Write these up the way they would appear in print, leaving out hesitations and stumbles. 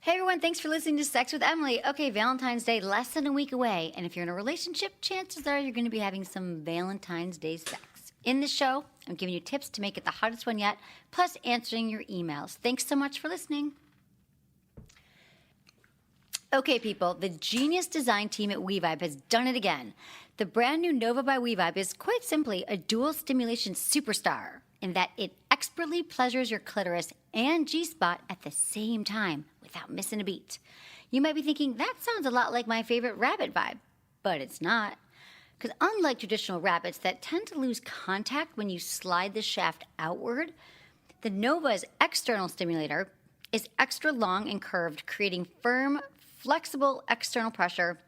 Hey everyone, thanks for listening to Sex with Emily. Okay, Valentine's Day, less than a week away. And if you're in a relationship, chances are you're going to be having some Valentine's Day sex. In this show, I'm giving you tips to make it the hottest one yet, plus answering your emails. Thanks so much for listening. Okay, people, the genius design team at WeVibe has done it again. The brand new Nova by WeVibe is quite simply a dual stimulation superstar in that it expertly pleasures your clitoris and G-spot at the same time without missing a beat. You might be thinking, that sounds a lot like my favorite rabbit vibe, but it's not. Because unlike traditional rabbits that tend to lose contact when you slide the shaft outward, the Nova's external stimulator is extra long and curved, creating firm, flexible external pressure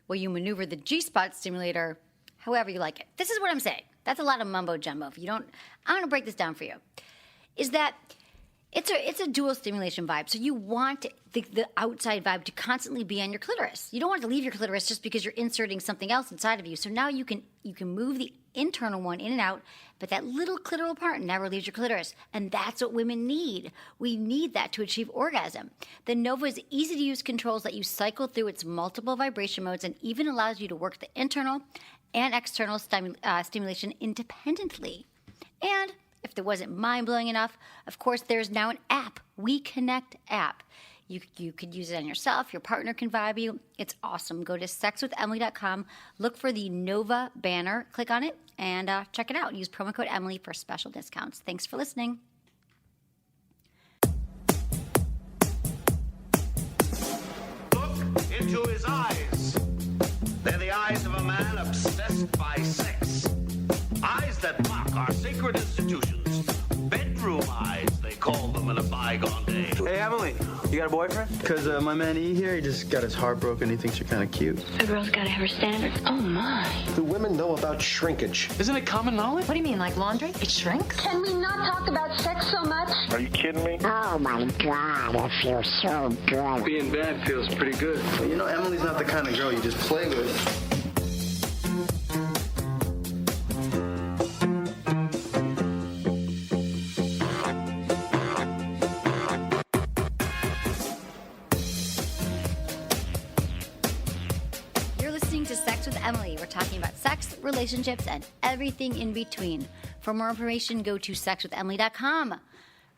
while you maneuver the G-spot stimulator however you like it. This is what I'm saying. That's a lot of mumbo jumbo. If you don't, I'm going to break this down for you. Is that it's a dual stimulation vibe. So you want the outside vibe to constantly be on your clitoris. You don't want to leave your clitoris just because you're inserting something else inside of you. So now you can move the internal one in and out, but that little clitoral part never leaves your clitoris. And that's what women need. We need that to achieve orgasm. The Nova's easy-to-use controls let you cycle through its multiple vibration modes and even allows you to work the internal and external stimulation independently. And if it wasn't mind-blowing enough, of course, there's now an app, We Connect app. You could use it on yourself. Your partner can vibe you. It's awesome. Go to sexwithemily.com, look for the Nova banner, click on it, and check it out. Use promo code Emily for special discounts. Thanks for listening. Look into his eyes. They're the eyes of a man obsessed by sex. Eyes that mock our sacred institutions. Bedroom eyes, they call them in a bygone day. Hey, Emily, you got a boyfriend? Because my man E here, he just got his heart broken. He thinks you're kind of cute. A girl's got to have her standards. Oh, my. Do women know about shrinkage? Isn't it common knowledge? What do you mean, like laundry? It shrinks? Can we not talk about sex so much? Are you kidding me? Oh my God, I feel so good. Being bad feels pretty good. But you know, Emily's not the kind of girl you just play with. Emily. We're talking about sex, relationships, and everything in between. For more information, go to sexwithemily.com,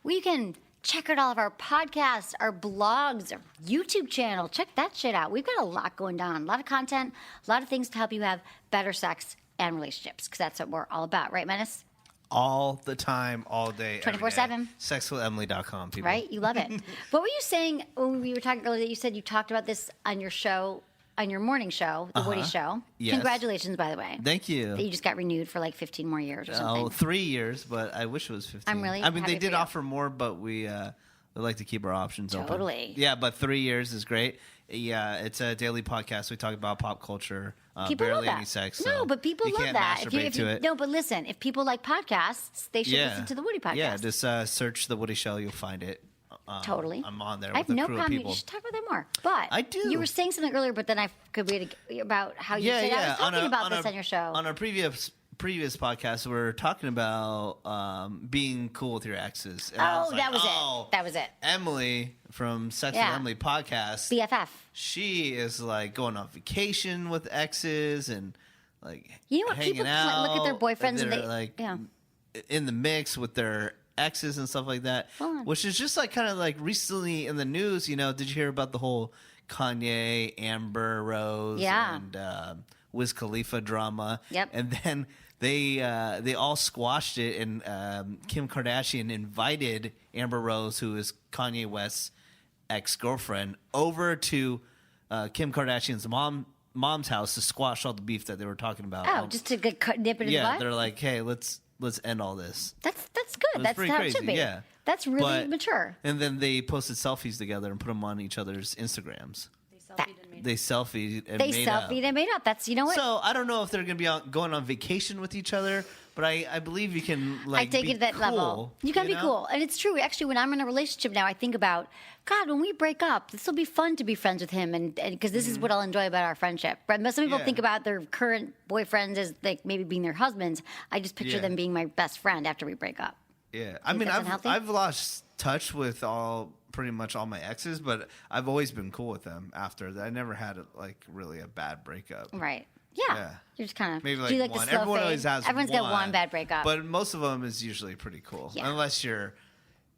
where you can check out all of our podcasts, our blogs, our YouTube channel. Check that shit out. We've got a lot going on, a lot of content, a lot of things to help you have better sex and relationships, because that's what we're all about. Right, Menace? All the time, all day, 24/7. Sexwithemily.com, people. Right? You love it. What were you saying when we were talking earlier that you said you talked about this on your show, on your morning show, The Woody Show? Yes. Congratulations, by the way. Thank you. That you just got renewed for like 15 more years or something. Oh, 3 years, but I wish it was 15. I'm really I mean, happy they did for you. offer more, but we like to keep our options open. Totally. Yeah, but 3 years is great. Yeah, it's a daily podcast. We talk about pop culture, People love barely that. any sex. No, so but people you love can't that. masturbate to it. No, but listen, if people like podcasts, they should listen to the Woody podcast. Yeah, just search The Woody Show. You'll find it. Totally. I'm on there I with have a no crew problem. of people. You should talk about that more. But I do. You were saying something earlier, but then I could read about how you said I was talking about this on your show. On our previous podcast, we were talking about being cool with your exes. And I was like, That was it. Emily from Sex with Emily podcast, BFF. She is like going on vacation with exes and like you know what? hanging People out. look at their boyfriends and they're they like in the mix with their exes and stuff like that, which is just like kind of like recently in the news. You know, did you hear about the whole Kanye, Amber Rose, and Wiz Khalifa drama? Yep. And then they all squashed it, and Kim Kardashian invited Amber Rose, who is Kanye West's ex-girlfriend, over to Kim Kardashian's mom's house to squash all the beef that they were talking about. Oh, just to get nip it in the butt? They're like, hey, let's end all this. That's good. That's how it should be. Yeah. That's really mature. And then they posted selfies together and put them on each other's Instagrams. They selfied and made up. That's, you know what? So I don't know if they're going to be going on vacation with each other, but I believe you can I take be it to that cool, level. You can be cool. And it's true. Actually, when I'm in a relationship now, I think about, God, when we break up, this will be fun to be friends with him. And because this is what I'll enjoy about our friendship. But some people think about their current boyfriends as like maybe being their husbands. I just picture them being my best friend after we break up. Yeah, I Think mean, that's unhealthy? I've lost touch with pretty much all my exes, but I've always been cool with them after that. I never had like really a bad breakup. Right. Yeah. Yeah. You're just kind of Maybe do you like like one. the slow Everyone fade? always has Everyone's got one bad breakup. but most of them is usually pretty cool, Yeah. unless you're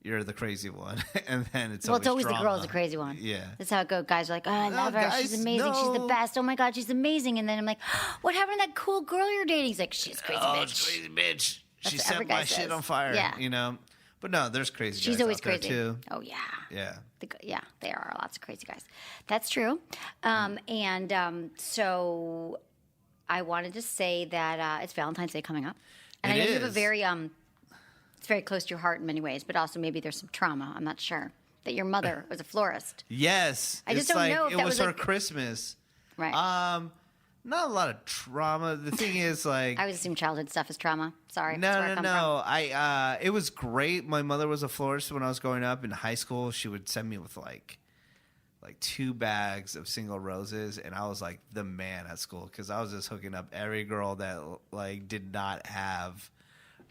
the crazy one, and then it's it's always the drama. girl's the crazy one. Yeah. That's how it goes. Guys are like, oh, I love her. She's guys, amazing. She's the no. best. Oh my God, she's amazing. And then I'm like, what happened to that cool girl you're dating? He's like, she's a crazy Oh, bitch. it's crazy bitch. That's She what set every my guy shit says. on fire. Yeah. You know, but no, there's crazy. She's guys always out there, crazy. too. Oh yeah. Yeah. Yeah, there are lots of crazy guys. That's true. So I wanted to say that it's Valentine's Day coming up. And It I know you have a is. very, it's very close to your heart in many ways, but also maybe there's some trauma. I'm not sure. That your mother was a florist. Yes. I just it's don't like, know if it that was was her like- Christmas. Right. Not a lot of trauma. The thing is, like, I always assume childhood stuff is trauma. Sorry. no, That's where I no, come no. It was great. My mother was a florist when I was growing up in high school. She would send me with like 2 bags of single roses, and I was like the man at school because I was just hooking up every girl that like did not have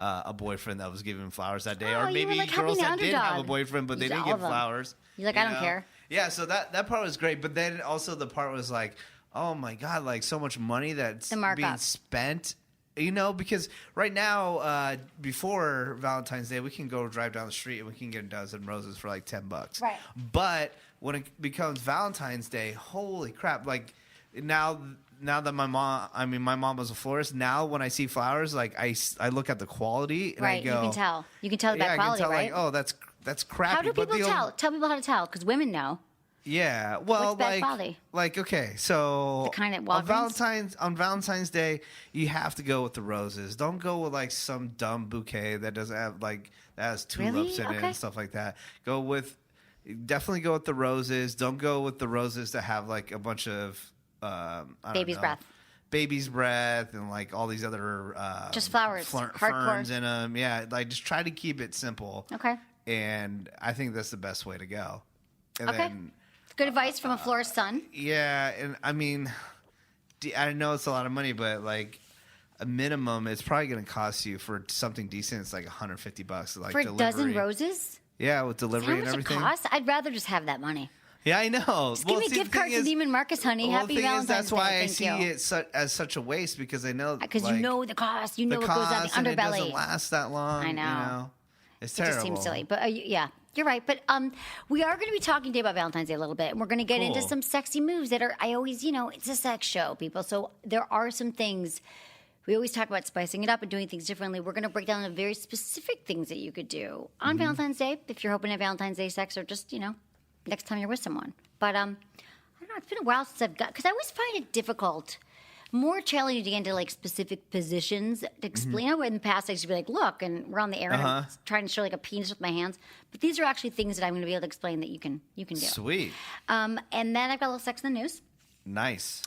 a boyfriend that was giving flowers that day, Oh, or you maybe were, like, girls helping that the did have a underdog. boyfriend but they Use didn't all get of them. flowers. You're like, I don't care. Yeah, so that part was great, but then also the part was like, oh my god, like so much money that's The markup. being spent. You know, because right now, before Valentine's Day, we can go drive down the street and we can get a dozen roses for like $10. Right. But when it becomes Valentine's Day, holy crap! Like now that my mom was a florist. Now when I see flowers, like I look at the quality and Right. I go, You can tell. You can tell the yeah, bad I can quality, tell right? like, oh, that's crappy. How do But people the tell? Tell people how to tell, because women know. Yeah, well, What's bad quality? like okay, so The kind at on Walgreens? Valentine's Day, you have to go with the roses. Don't go with like some dumb bouquet that doesn't have like that has tulips in it Okay. and stuff like that. Definitely go with the roses. Don't go with the roses that have like a bunch of I don't Baby's know, breath. baby's breath, and like all these other Just flowers, hardcore. ferns in them. Yeah, like just try to keep it simple. Okay. And I think that's the best way to go. And Okay. then, Good advice from a florist's son. yeah, and I mean, I know it's a lot of money, but like a minimum, it's probably going to cost you for something decent. It's like $150, like For a delivery. dozen roses? Yeah, with Is that delivery how and much it everything. costs? I'd rather just have that money. Yeah, I know. Just give me gift cards to Neiman Marcus, honey. Well, Happy the thing Valentine's is, that's Day. why I Thank see you. it as such a waste because I know Because like, you know the cost. You know the what goes on cost the and it underbelly. doesn't last that long. I know. You know? It's It terrible. just seems silly. But yeah, you're right. But we are going to be talking today about Valentine's Day a little bit. And we're going to get into Cool. some sexy moves that are, I always, it's a sex show, people. So there are some things. We always talk about spicing it up and doing things differently. We're going to break down the very specific things that you could do on Mm-hmm. Valentine's Day if you're hoping to have Valentine's Day sex or just, next time you're with someone. But I don't know. It's been a while since I've got, because I always find it difficult, more challenging to get into like specific positions to explain. Mm-hmm. I know in the past I used to be like, look, and we're on the air and I'm trying to show like a penis with my hands. But these are actually things that I'm going to be able to explain that you can do. Sweet. And then I've got a little sex in the news. Nice.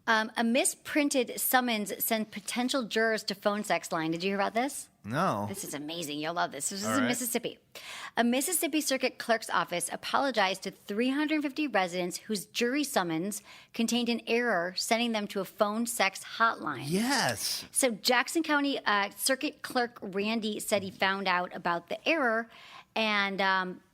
A misprinted summons sent potential jurors to phone sex line. Did you hear about this? No. This is amazing. You'll love this. This is All in right. Mississippi. A Mississippi Circuit Clerk's office apologized to 350 residents whose jury summons contained an error, sending them to a phone sex hotline. Yes. So Jackson County Circuit Clerk Randy said he found out about the error, and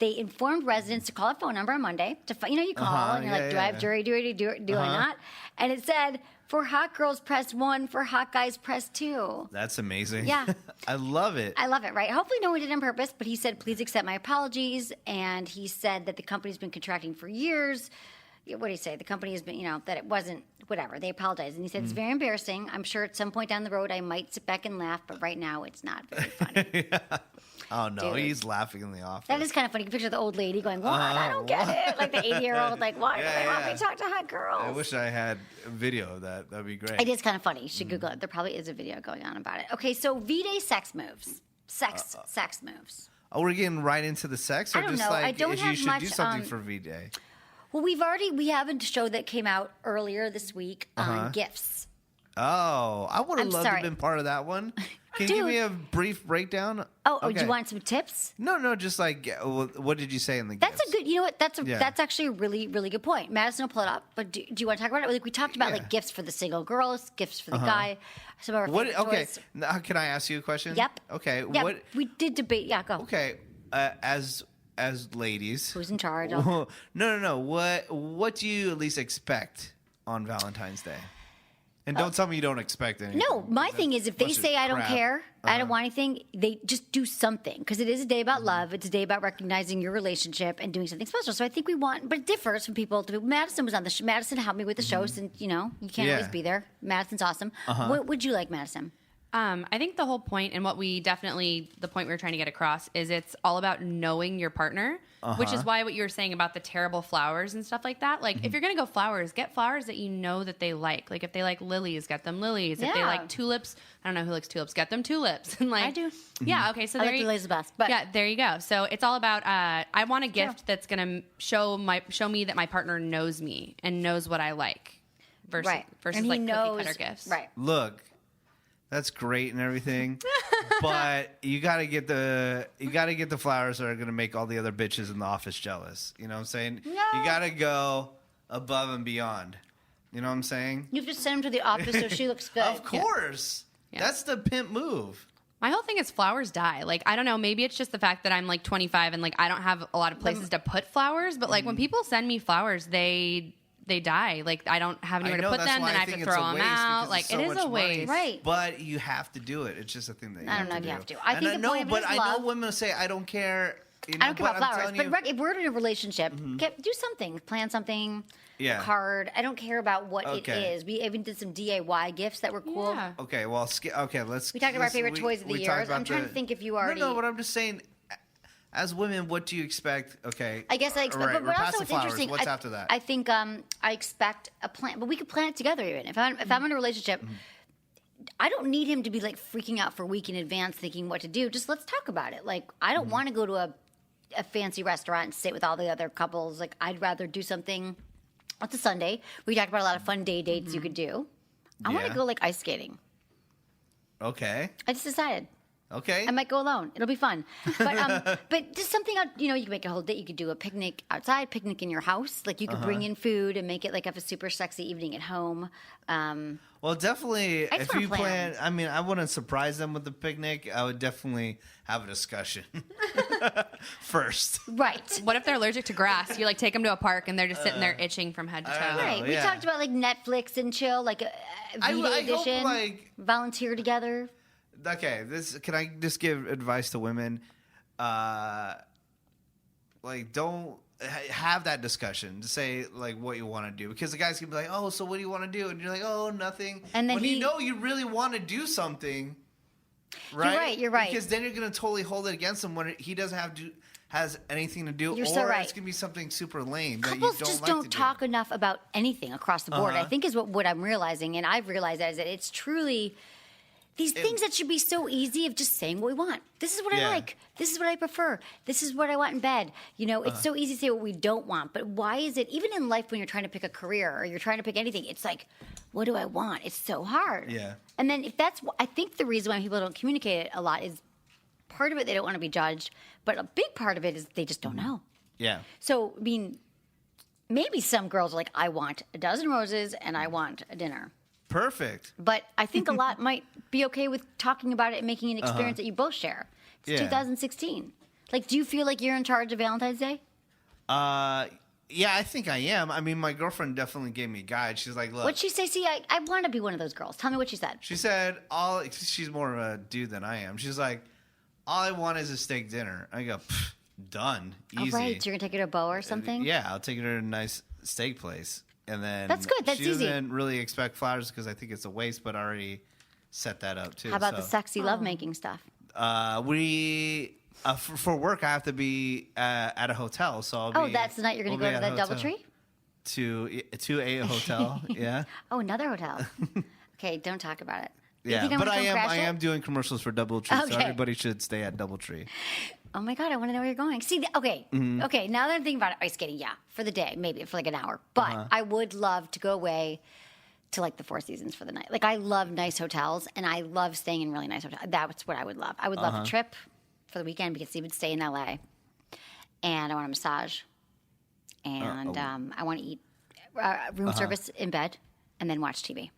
they informed residents to call a phone number on Monday. You call and you're like, do I have jury duty? Do I not? And it said, for hot girls, press 1. For hot guys, press 2. That's amazing. Yeah. I love it. I love it, right? Hopefully no one did it on purpose, but he said, please accept my apologies. And he said that the company's been contracting for years. What did he say? The company has been, that it wasn't, whatever. They apologized. And he said, it's very embarrassing. I'm sure at some point down the road I might sit back and laugh, but right now it's not very funny. Oh, no. Dude. He's laughing in the office. That is kind of funny. You can picture the old lady going, what? I don't get it. Like the 80-year-old, like, why do they want me to talk to hot girls? I wish I had a video of that. That'd be great. It is kind of funny. You should Google it. There probably is a video going on about it. Okay, so V-Day sex moves. Sex moves. Oh, we're getting right into the sex? Or I don't just know. like I don't if have you should much, do something for V-Day? Well, we have a show that came out earlier this week on gifts. Oh, I would have I'm loved to sorry. have been part of that one. Can you give me a brief breakdown? Oh, do you want some tips? No, just like, what did you say in the That's gifts? a good. You know what? That's actually a really, really good point. Madison will pull it up. But do you want to talk about it? Like we talked about like gifts for the single girls, gifts for the guy. Some of our favorite toys. Now, can I ask you a question? Yep. Okay. Yeah, What? we did debate. Yeah, go. Okay. As ladies, Who's in charge? No. What do you at least expect on Valentine's Day? And don't tell me you don't expect anything. No, my thing is if they say I don't care, I don't want anything, they just do something. Because it is a day about love. It's a day about recognizing your relationship and doing something special. So I think we want, but it differs from people. Madison was on the show. Madison helped me with the show since, you can't always be there. Madison's awesome. What would you like, Madison? I think the whole point and what the point we were trying to get across is it's all about knowing your partner, which is why what you were saying about the terrible flowers and stuff like that. Like if you're going to go flowers, get flowers that you know that they like. Like if they like lilies, get them lilies. If they like tulips, I don't know who likes tulips, get them tulips. And like, I do. Yeah, okay. So I like lilies the best. But yeah, there you go. So it's all about I want a gift that's going to show me that my partner knows me and knows what I like versus and like he cookie knows, cutter gifts. Right. Look, that's great and everything, but you gotta get the flowers that are gonna make all the other bitches in the office jealous. You know what I'm saying? No. You gotta go above and beyond. You know what I'm saying? You have to send her to the office so she looks good. Of course, that's the pimp move. My whole thing is flowers die. Like, I don't know, maybe it's just the fact that I'm like 25 and like I don't have a lot of places to put flowers, but like when people send me flowers, they die. Like, I don't have anywhere to put them, then I have to throw them out. Like, it is a waste. Right. But you have to do it. It's just a thing that you I don't have know to if do. you have to. I think the point of it is I love. know women say, I don't care. You know, I don't care about flowers, you, but if we're in a relationship, do something. Plan something. Yeah. A card. I don't care about what it Okay. is. We even did some DIY gifts that were cool. Yeah. Okay, well, let's. We talked about our favorite toys of the we year. talked about I'm trying to think if you already. No, but I'm just saying, as women, what do you expect? Okay. I guess I expect, Right, we're but past also the it's flowers. interesting. What's after that? I think I expect a plan, but we could plan it together. Even if I'm in a relationship, I don't need him to be like freaking out for a week in advance, thinking what to do. Just let's talk about it. Like I don't want to go to a fancy restaurant and sit with all the other couples. Like I'd rather do something. It's a Sunday. We talked about a lot of fun day dates you could do. I want to Yeah. go like ice skating. Okay. I just decided. Okay. I might go alone. It'll be fun. But just something, you can make a whole day. You could do a picnic outside, picnic in your house. Like you could bring in food and make it like have a super sexy evening at home. Well, definitely, I just if wanna you plan. plan, I mean, I wouldn't surprise them with the picnic. I would definitely have a discussion first. Right. What if they're allergic to grass? You like take them to a park and they're just sitting there itching from head to toe. don't know. Right. We yeah. talked about like Netflix and chill, like a Vita I hope, edition. like- volunteer together. Okay, can I just give advice to women? Don't have that discussion to say like what you want to do, because the guys can be like, oh, so what do you want to do? And you're like, oh, nothing. And then when you really want to do something, right? You're right. Because then you're gonna totally hold it against him when he doesn't has anything to do, You're or so right. it's gonna be something super lame that you Couples don't just like don't to do. talk enough about anything across the board. I think is what I'm realizing, and I've realized that is that it's truly these things that should be so easy of just saying what we want. This is what I like. This is what I prefer. This is what I want in bed. It's so easy to say what we don't want, but why is it, even in life when you're trying to pick a career or you're trying to pick anything, it's like, what do I want? It's so hard. Yeah. And then if that's, I think the reason why people don't communicate it a lot is part of it, they don't want to be judged, but a big part of it is they just don't know. Yeah. So, I mean, maybe some girls are like, I want a dozen roses and I want a dinner. Perfect. But I think a lot might be okay with talking about it and making an experience that you both share. It's 2016. Like, do you feel like you're in charge of Valentine's Day? Yeah, I think I am. I mean, my girlfriend definitely gave me a guide. She's like, look. What'd she say? See, I want to be one of those girls. Tell me what she said. She said, she's more of a dude than I am. She's like, all I want is a steak dinner. I go, done. Easy. Oh, right. So you're going to take her to a bow or something? Yeah, I'll take her to a nice steak place. And then That's good. That's she easy. doesn't really expect flowers because I think it's a waste, but I already set that up too. How about the sexy lovemaking stuff? For work, I have to be at a hotel. So I'll be, that's the night you're going to go to that DoubleTree? To a hotel, yeah. Oh, another hotel. Okay, don't talk about it. You Yeah, think I'm but gonna I come crash am it? doing commercials for DoubleTree, so Okay. everybody should stay at DoubleTree. Oh my God, I want to know where you're going. See, okay, okay. Now that I'm thinking about it, ice skating, yeah, for the day, maybe for like an hour. But I would love to go away to like the Four Seasons for the night. Like I love nice hotels, and I love staying in really nice hotels. That's what I would love. I would love a trip for the weekend because he would stay in LA, and I want a massage, and I want to eat room service in bed, and then watch TV.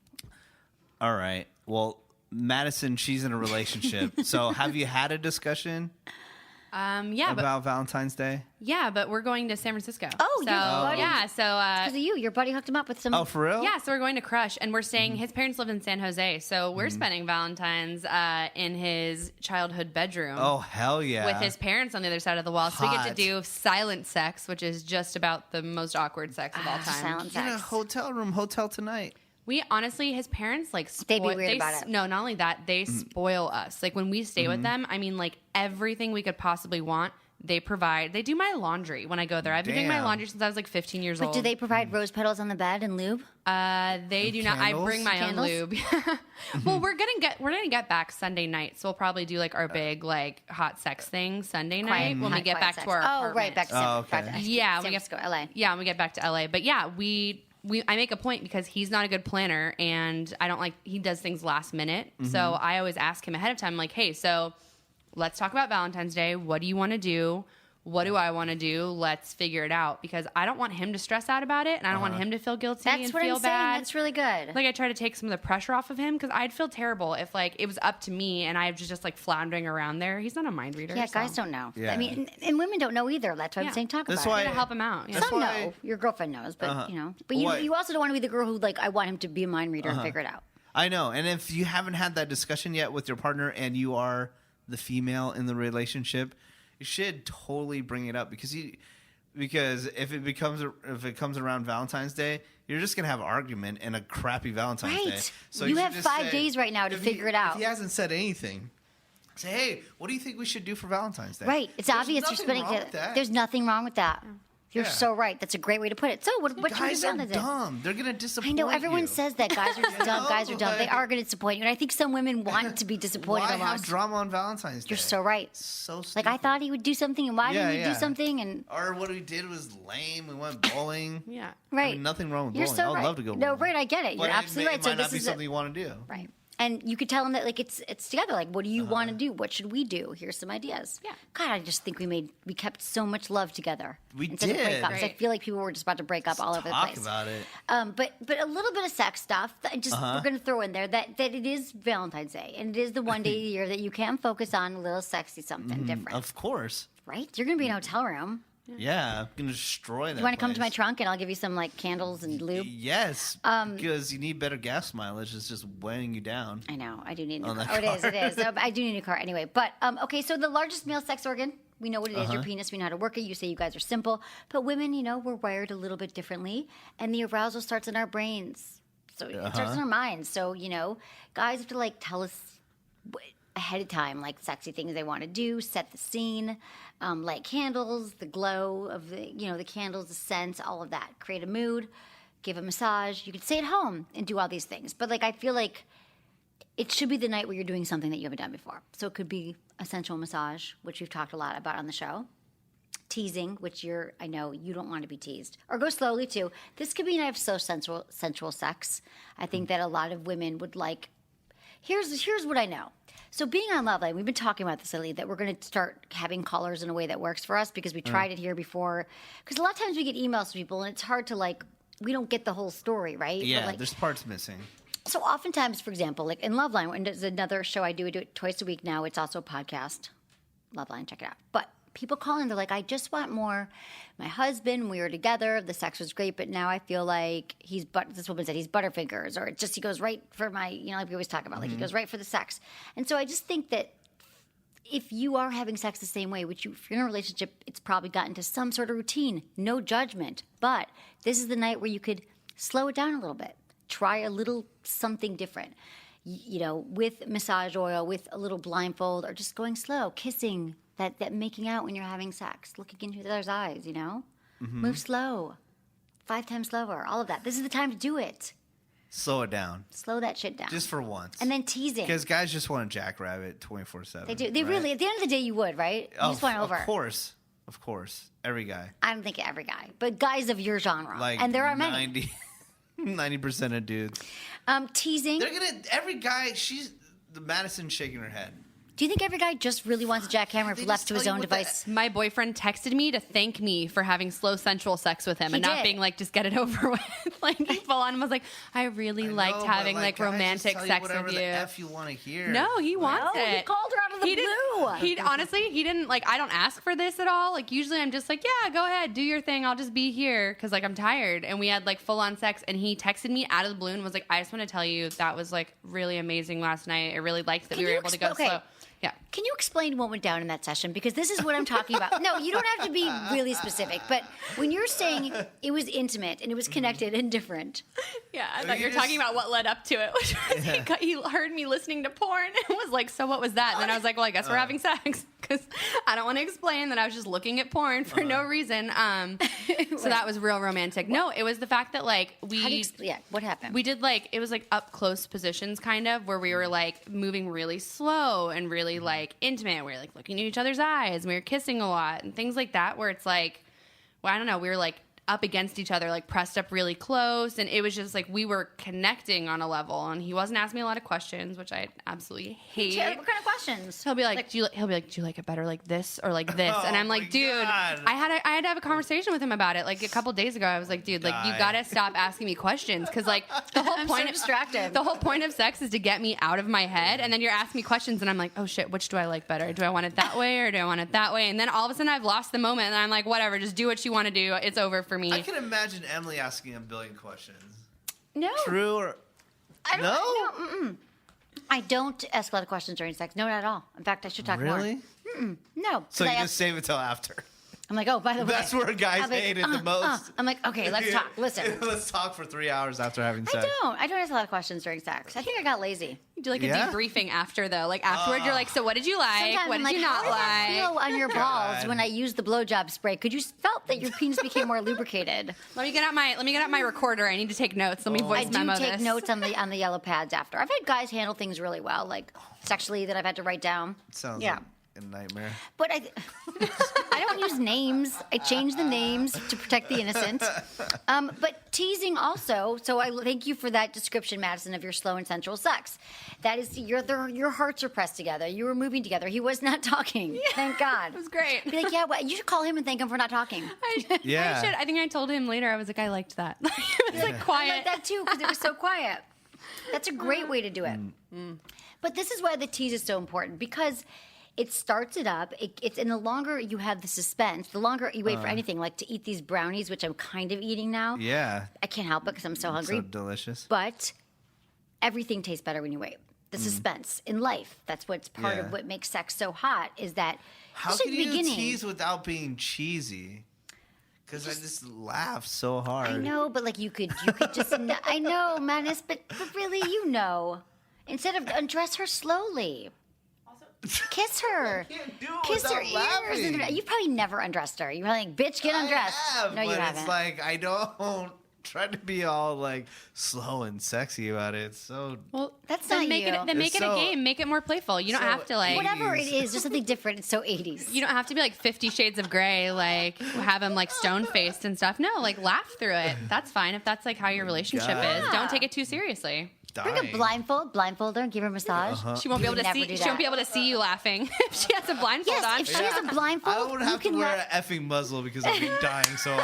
All right. Well, Madison, she's in a relationship. So have you had a discussion about Valentine's Day? Yeah, but we're going to San Francisco. Oh, so, your buddy. Yeah, so... Because of you. Your buddy hooked him up with some... Oh, for real? Yeah, so we're going to Crush, and we're staying... His parents live in San Jose, so we're spending Valentine's in his childhood bedroom. Oh, hell yeah. With his parents on the other side of the wall. So we get to Hot. do silent sex, which is just about the most awkward sex of all time. Silent Get a sex. hotel room, hotel tonight. We honestly, his parents like They'd be weird about it. No, not only that, they spoil us. Like when we stay with them, I mean, like everything we could possibly want, they provide. They do my laundry when I go there. I've been doing my Damn. laundry since I was like 15 years old. But do they provide rose petals on the bed and lube? They do not. I Candles? bring my Candles? own lube. Well, we're gonna get back Sunday night, so we'll probably do like our big like hot sex thing Sunday night when we get back to our Oh, right, apartment. back to San okay. Yeah, San we get Francisco, LA. Yeah, when we get back to LA. But yeah, I make a point because he's not a good planner, and I don't like he does things last minute. So I always ask him ahead of time, like, hey, so let's talk about Valentine's Day. What do you want to do? What do I want to do? Let's figure it out, because I don't want him to stress out about it, and I don't want him to feel guilty That's and what feel I'm bad. saying. That's really good. Like I try to take some of the pressure off of him, because I'd feel terrible if like it was up to me and I was just like floundering around there. He's not a mind reader. Yeah, so. guys don't know. Yeah. I mean, and women don't know either. That's why I'm saying talk That's about why- it. To help him out. Yeah. That's Some why- know. Your girlfriend knows, but you know. But Why- you also don't want to be the girl who like I want him to be a mind reader and figure it out. I know. And if you haven't had that discussion yet with your partner and you are the female in the relationship, you should totally bring it up, because if it comes around Valentine's Day, you're just gonna have an argument and a crappy Valentine's Right. Day. So You should have just 5 say- days right now to if figure it out. If he hasn't said anything, say, hey, what do you think we should do for Valentine's Day? Right. It's There's obvious you're nothing spending. wrong with that. There's nothing wrong with that. You're Yeah. so right. That's a great way to put it. So what should we do Guys are Valentine's Day? dumb. They're gonna disappoint I know you. everyone says that guys are just dumb. Guys are dumb. They like- are going to disappoint you, and I think some women want to be disappointed. Why have almost. drama on Valentine's Day? You're so right. So Like I stupid. thought he would do something, and why didn't he Yeah. do something? And Or what we did was lame. We went bowling. Yeah. right, I mean, nothing wrong with You're bowling. so I would right. love to go No, bowling. right. I get it. But You're absolutely right. It So might this not be is something you want to do. right. And you could tell him that like it's together. Like, what do you want to do? What should we do? Here's some ideas. Yeah. God, I just think we kept so much love together. We instead of did. breakups. I Right. feel like people were just about to break up all over the Talk place. about it. But a little bit of sex stuff. That just we're going to throw in there that it is Valentine's Day, and it is the one day a year that you can focus on a little sexy something different. Of course. Right? You're going to be in a hotel room. Yeah, I'm gonna destroy that. You want to come to my place. trunk, and I'll give you some like candles and lube. Yes, because you need better gas mileage. It's just weighing you down. I know. I do need a new On car. that Oh, it is. I do need a new car anyway. But, okay, so the largest male sex organ, we know what it is, your penis. We know how to work it. You say you guys are simple. But women, we're wired a little bit differently. And the arousal starts in our brains. So it starts in our minds. So, guys have to, like, tell us ahead of time, like, sexy things they want to do, set the scene, light candles, the glow of the candles, the scents, all of that. Create a mood, give a massage. You could stay at home and do all these things. But, like, I feel like it should be the night where you're doing something that you haven't done before. So it could be a sensual massage, which we've talked a lot about on the show. Teasing, which I know you don't want to be teased. Or go slowly, too. This could be a night of so sensual sex. I think that a lot of women would like. Here's what I know. So being on Loveline, we've been talking about this lately, that we're going to start having callers in a way that works for us, because we tried it here before. Because a lot of times we get emails from people, and it's hard to, like, we don't get the whole story, right? Yeah, But, like, there's parts missing. so oftentimes, for example, like in Loveline, and there's another show I do it twice a week now. It's also a podcast, Loveline, check it out. But people call in, they're like, I just want more. My husband, we were together, the sex was great, but now I feel like this woman said he's butterfingers, or he goes right for my, like we always talk about, like he goes right for the sex. And so I just think that if you are having sex the same way, if you're in a relationship, it's probably gotten to some sort of routine, no judgment. But this is the night where you could slow it down a little bit. Try a little something different, with massage oil, with a little blindfold, or just going slow, kissing, that making out when you're having sex, looking into each other's eyes, Move slow, 5 times slower, all of that. This is the time to do it. Slow it down. Slow that shit down. Just for once. And then teasing. Because guys just want to jackrabbit 24/7. They do. They right? really, at the end of the day, you would, right? You just want over. Of course. Every guy. I don't think every guy, but guys of your genre. Like and there are many. 90% of dudes. Teasing. They're gonna every guy. The Madison's shaking her head. Do you think every guy just really wants a jackhammer if They left just to his tell you own what device? My boyfriend texted me to thank me for having slow sensual sex with him He and not did. being like, just get it over with. Like, he full on was like, I really liked having like guys romantic just tell sex whatever with the you. F you want to hear. No, he wants No, it. he called her out of the blue. He honestly, he didn't like. I don't ask for this at all. Like usually, I'm just like, yeah, go ahead, do your thing. I'll just be here because like I'm tired. And we had like full on sex. And he texted me out of the blue and was like, I just want to tell you that was like really amazing last night. I really liked that Can we were you able to go okay. slow. Yeah. Can you explain what went down in that session? Because this is what I'm talking about. No, you don't have to be really specific. But when you're saying it was intimate and it was connected and different. Yeah, I thought you you were just- talking about what led up to it, which was he heard me listening to porn and was like, so what was that? And then I was like, well, I guess we're having sex because I don't want to explain that I was just looking at porn for no reason. So that was real romantic. No, it was the fact that like How do you what happened? we did like, it was like up close positions kind of where we were like moving really slow and really like intimate. We were like looking at each other's eyes. We were kissing a lot and things like that where it's like, well, I don't know. We were like up against each other, like pressed up really close. And it was just like we were connecting on a level. And he wasn't asking me a lot of questions, which I absolutely hate. What kind of questions? He'll be like, do you like it better like this or like this? And I'm my like, dude, God. I had to have a conversation with him about it. Like a couple days ago, I was like, dude, like you Die. gotta stop asking me questions because like the whole I'm point so of distracted. the whole point of sex is to get me out of my head, and then you're asking me questions, and I'm like, oh shit, which do I like better? Do I want it that way or do I want it that way? And then all of a sudden, I've lost the moment, and I'm like, whatever, just do what you want to do. It's over for me. I can imagine Emily asking a billion questions. No. True or I don't, no? no. I don't ask a lot of questions during sex. No, not at all. In fact, I should talk more. Really? No. So 'Cause you I just save it till after. I'm like, oh, by the way. That's where guys I'll be like, hate it the most. I'm like, okay, let's talk. Listen. Let's talk for 3 hours after having sex. I don't ask a lot of questions during sex. I think I got lazy. You do like a Yeah? debriefing after though. Like afterward, you're like, so what did you like? Sometimes What I'm did like, you how not did that like? feel on your balls God. when I used the blowjob spray? Could you felt that your penis became more lubricated? Let me get out my recorder. I need to take notes. Let me voice I do memo take this. notes on the yellow pads after. I've had guys handle things really well, like sexually that I've had to write down. Sounds Yeah. like a nightmare. But I don't use names. I change the names to protect the innocent. But teasing also. So I thank you for that description, Madison, of your slow and sensual sex. That is your hearts are pressed together. You were moving together. He was not talking. Thank God. It was great. Be like, yeah, well, you should call him and thank him for not talking. Yeah. I should. I think I told him later. I was like, I liked that. It was like I quiet. like that too because it was so quiet. That's a great way to do it. But this is why the tease is so important because it starts it up. And the longer you have the suspense, the longer you wait for anything, like to eat these brownies, which I'm kind of eating now. Yeah. I can't help it because I'm so hungry. So delicious. But everything tastes better when you wait. The suspense in life. That's what's part Yeah. of what makes sex so hot is that How just at can the you beginning. tease without being cheesy? Because I just laugh so hard. I know, but like you could just. I know, Menace, but really, you know. Instead of undress her slowly. Kiss her. can't do it Kiss her without ears. laughing. You probably never undressed her. You're probably like, bitch, get undressed. I have, no, you but haven't. it's like I don't try to be all like slow and sexy about it. It's so Well, That's then not make you. it. Then make It's it a so- game. Make it more playful. You don't so have to like. Whatever it 80s. is, just something different. It's so 80s. You don't have to be like 50 Shades of Grey, like have him like stone faced and stuff. No, like laugh through it. That's fine if that's like how your relationship God. is. Don't take it too seriously. Bring a blindfold her and give her a massage. She won't be You able to never see. do She won't be that. able to see you laughing if she has a blindfold Yes, on. if she has a blindfold, I would you have to can wear let- an effing muzzle because I'd be dying. So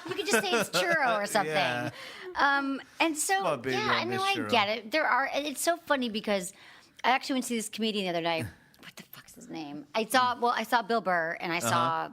You could just say it's churro or something. Yeah. And so, Come on, baby, yeah, I I know miss I churro. get it. It's so funny because I actually went to see this comedian the other night. What the fuck's his name? I saw Bill Burr and I saw